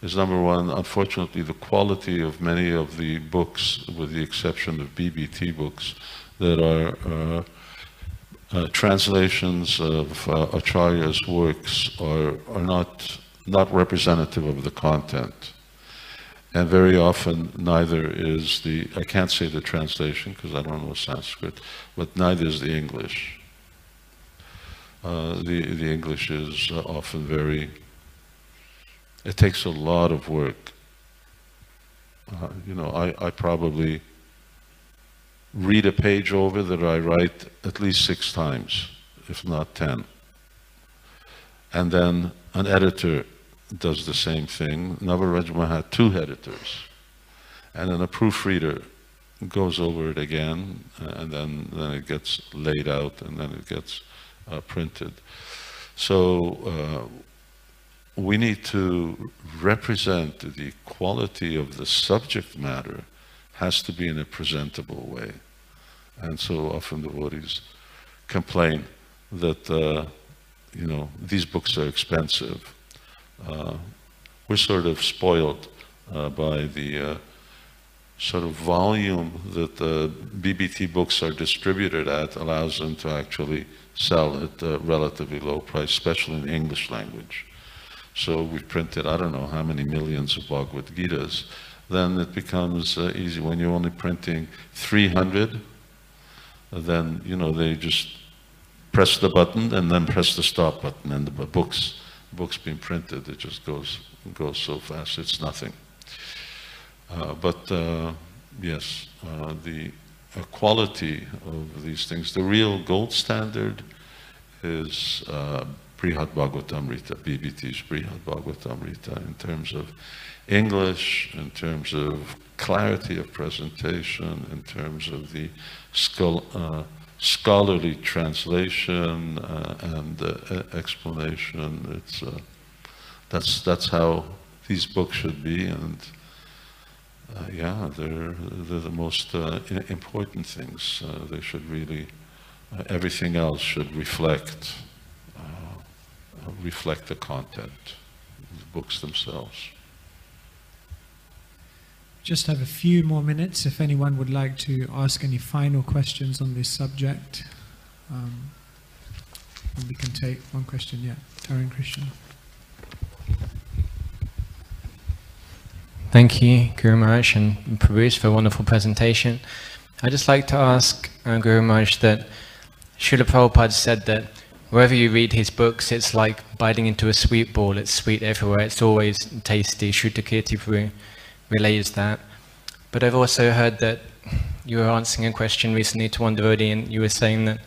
is, number one, unfortunately, the quality of many of the books, with the exception of BBT books, that are translations of Acharya's works are not representative of the content. And very often neither is I can't say the translation because I don't know Sanskrit, but neither is the English. The English is often it takes a lot of work. I probably read a page over that I write at least 6 times, if not 10. And then an editor does the same thing. Nava-vraja-mahimā had 2 editors. And then a proofreader goes over it again, and then it gets laid out, and then it gets printed. So we need to represent the quality of the subject matter has to be in a presentable way. And so often devotees complain that, these books are expensive. We're sort of spoiled by the sort of volume that the BBT books are distributed at allows them to actually sell at a relatively low price, especially in the English language. So we've printed, I don't know how many millions of Bhagavad Gitas. Then it becomes easy. When you're only printing 300, then, they just press the button and then press the stop button, and the books being printed, it just goes so fast, it's nothing. Yes, the quality of these things, the real gold standard is Brihad Bhagavatamrita, BBT's Brihad Bhagavatamrita, in terms of English, in terms of clarity of presentation, in terms of the scholarly translation and explanation. That's how these books should be, and they're the most important things. They should really, everything else should reflect the content, the books themselves. Just have a few more minutes if anyone would like to ask any final questions on this subject. And we can take one question, Taran Krishna. Thank you, Guru Maharaj and Prabhu, for a wonderful presentation. I'd just like to ask Guru Maharaj that Srila Prabhupada said that wherever you read his books, it's like biting into a sweet ball. It's sweet everywhere. It's always tasty. Shrutakirti Prabhu relays that. But I've also heard that you were answering a question recently to one devotee, and you were saying that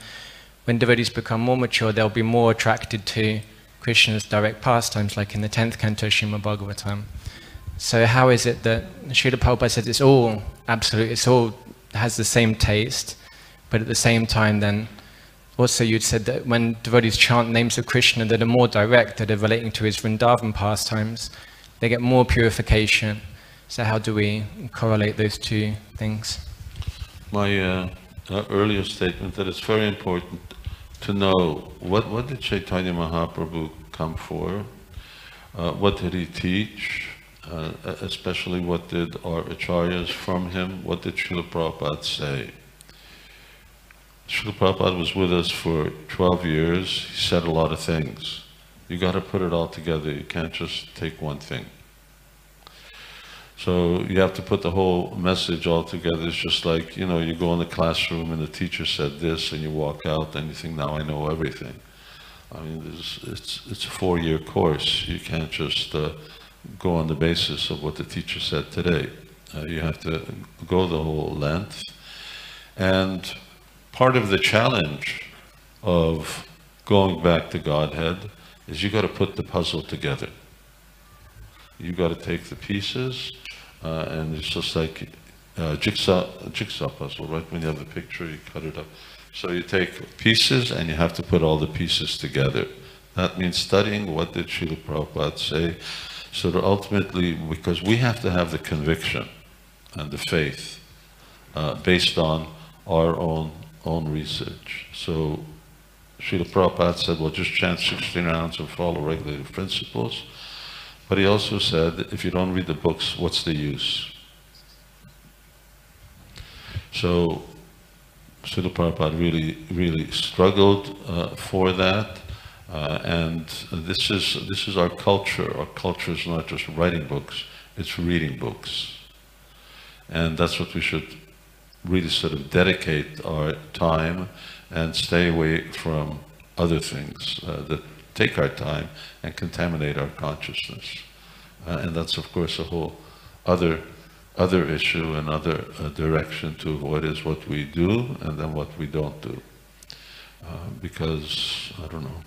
when devotees become more mature, they'll be more attracted to Krishna's direct pastimes, like in the 10th canto Śrīmad Bhagavatam. So how is it that Srila Prabhupada says it's all absolute, it's all has the same taste, but at the same time then also you'd said that when devotees chant names of Krishna that are more direct, that are relating to his Vṛndāvana pastimes, they get more purification. So how do we correlate those two things? My earlier statement that it's very important to know what did Caitanya Mahaprabhu come for, what did he teach, especially what did our acharyas from him, what did Srila Prabhupada say. Srila Prabhupada was with us for 12 years, he said a lot of things. You got to put it all together, you can't just take one thing. So you have to put the whole message all together. It's just like, you go in the classroom and the teacher said this and you walk out and you think, now I know everything. I mean, it's a 4-year course. You can't just go on the basis of what the teacher said today. You have to go the whole length. And part of the challenge of going back to Godhead is you got to put the puzzle together. You got to take the pieces, and it's just like jigsaw puzzle, right? When you have the picture, you cut it up. So you take pieces and you have to put all the pieces together. That means studying what did Srila Prabhupada say, so that ultimately, because we have to have the conviction and the faith based on our own research. So Srila Prabhupada said, well, just chant 16 rounds and follow regulative principles. But he also said, if you don't read the books, what's the use? So Srila Prabhupada really struggled for that. And this is our culture. Our culture is not just writing books, it's reading books. And that's what we should really sort of dedicate our time and stay away from other things that take our time and contaminate our consciousness. And that's of course a whole other issue, another direction to what is what we do and then what we don't do. Because, I don't know,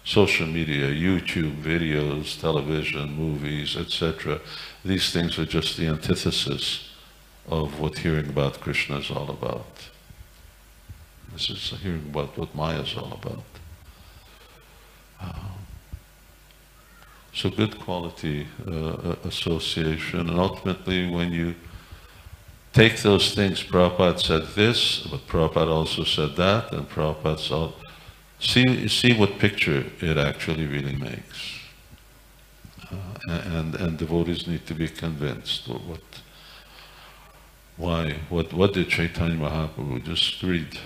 social media, YouTube videos, television, movies, etc., these things are just the antithesis of what hearing about Krishna is all about. This is hearing about what Maya is all about. So good quality association, and ultimately when you take those things, Prabhupada said this, but Prabhupada also said that, and Prabhupada said, see what picture it actually really makes. And devotees need to be convinced. What did Caitanya Mahaprabhu? Just read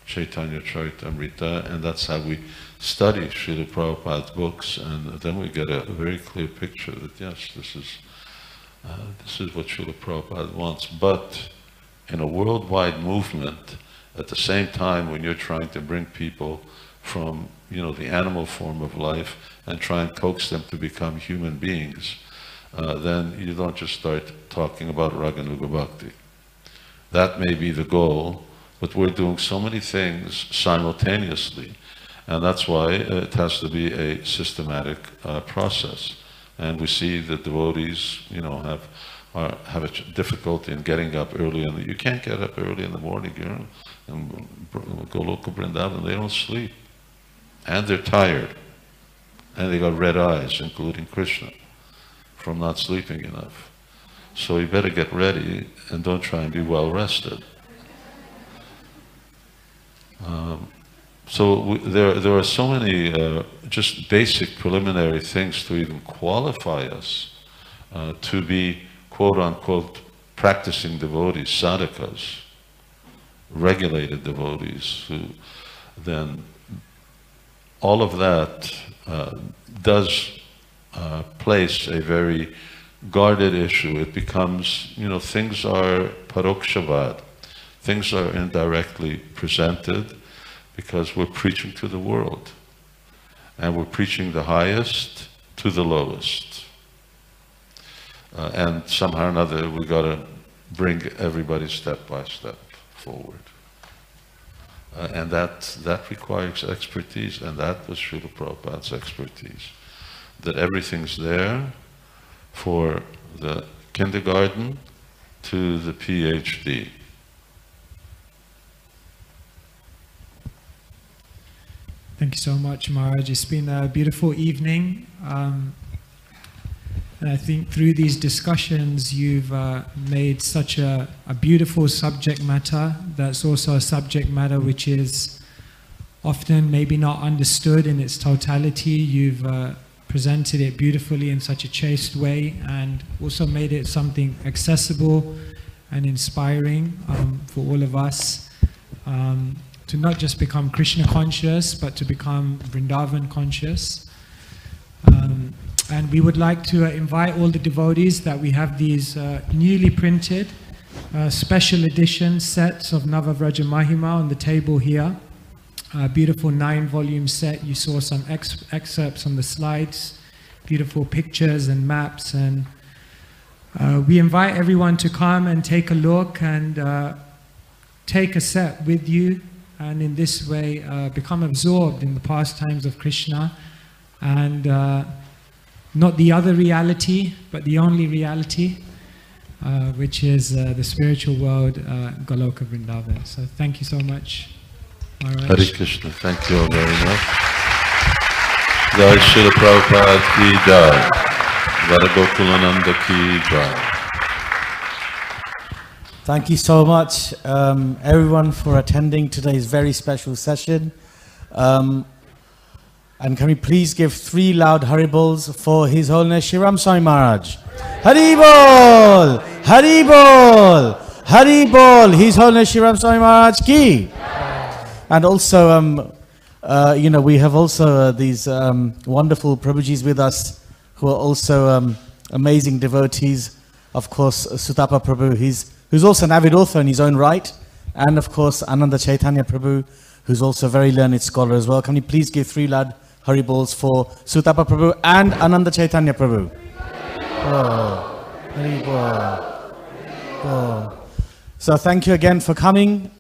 Caitanya Charitamrita, and that's how we study Srila Prabhupada's books, and then we get a very clear picture that yes, this is what Srila Prabhupada wants. But in a worldwide movement, at the same time when you're trying to bring people from the animal form of life and try and coax them to become human beings, then you don't just start talking about Raganuga Bhakti. That may be the goal, but we're doing so many things simultaneously, and that's why it has to be a systematic process. And we see that devotees, have a difficulty in getting up early. You can't get up early in the morning. In Goloka Vṛndāvana, they don't sleep, and they're tired, and they got red eyes, including Krishna, from not sleeping enough. So you better get ready and don't try and be well rested. There are so many just basic preliminary things to even qualify us to be quote-unquote practicing devotees, sadhakas, regulated devotees, who then all of that does place a very guarded issue. It becomes, things are parokshavad, things are indirectly presented because we're preaching to the world, and we're preaching the highest to the lowest. And somehow or another we got to bring everybody step by step forward. And that requires expertise, and that was Srila Prabhupada's expertise. That everything's there for the kindergarten to the PhD. Thank you so much, Mahārāja. It's been a beautiful evening. And I think through these discussions, you've made such a beautiful subject matter that's also a subject matter which is often maybe not understood in its totality. You've presented it beautifully in such a chaste way, and also made it something accessible and inspiring for all of us to not just become Krishna conscious, but to become Vṛndāvana conscious. And we would like to invite all the devotees that we have these newly printed special edition sets of Nava-vraja-mahimā on the table here. A beautiful 9-volume set. You saw some excerpts on the slides, beautiful pictures and maps, and we invite everyone to come and take a look and take a set with you, and in this way become absorbed in the pastimes of Krishna, and not the other reality, but the only reality, which is the spiritual world, Goloka Vṛndāvana. So thank you so much, Mahārāja. Hare Krishna, thank you all very much. Jai Srila Prabhupada ki jai. Varagokulananda ki jai. Thank you so much, everyone, for attending today's very special session. And can we please give 3 loud Haribols for His Holiness Śivarāma Swami Maharaj? Haribol! Haribol! Haribol! His Holiness Śivarāma Swami Maharaj ki! And also, you know, we have also these wonderful Prabhujis with us who are also amazing devotees. Of course, Sutapa Prabhu, who's also an avid author in his own right. And of course, Ānanda Caitanya Prabhu, who's also a very learned scholar as well. Can you please give 3 loud Haribols for Sutapa Prabhu and Ānanda Caitanya Prabhu? Oh, Haribol. Oh. So thank you again for coming.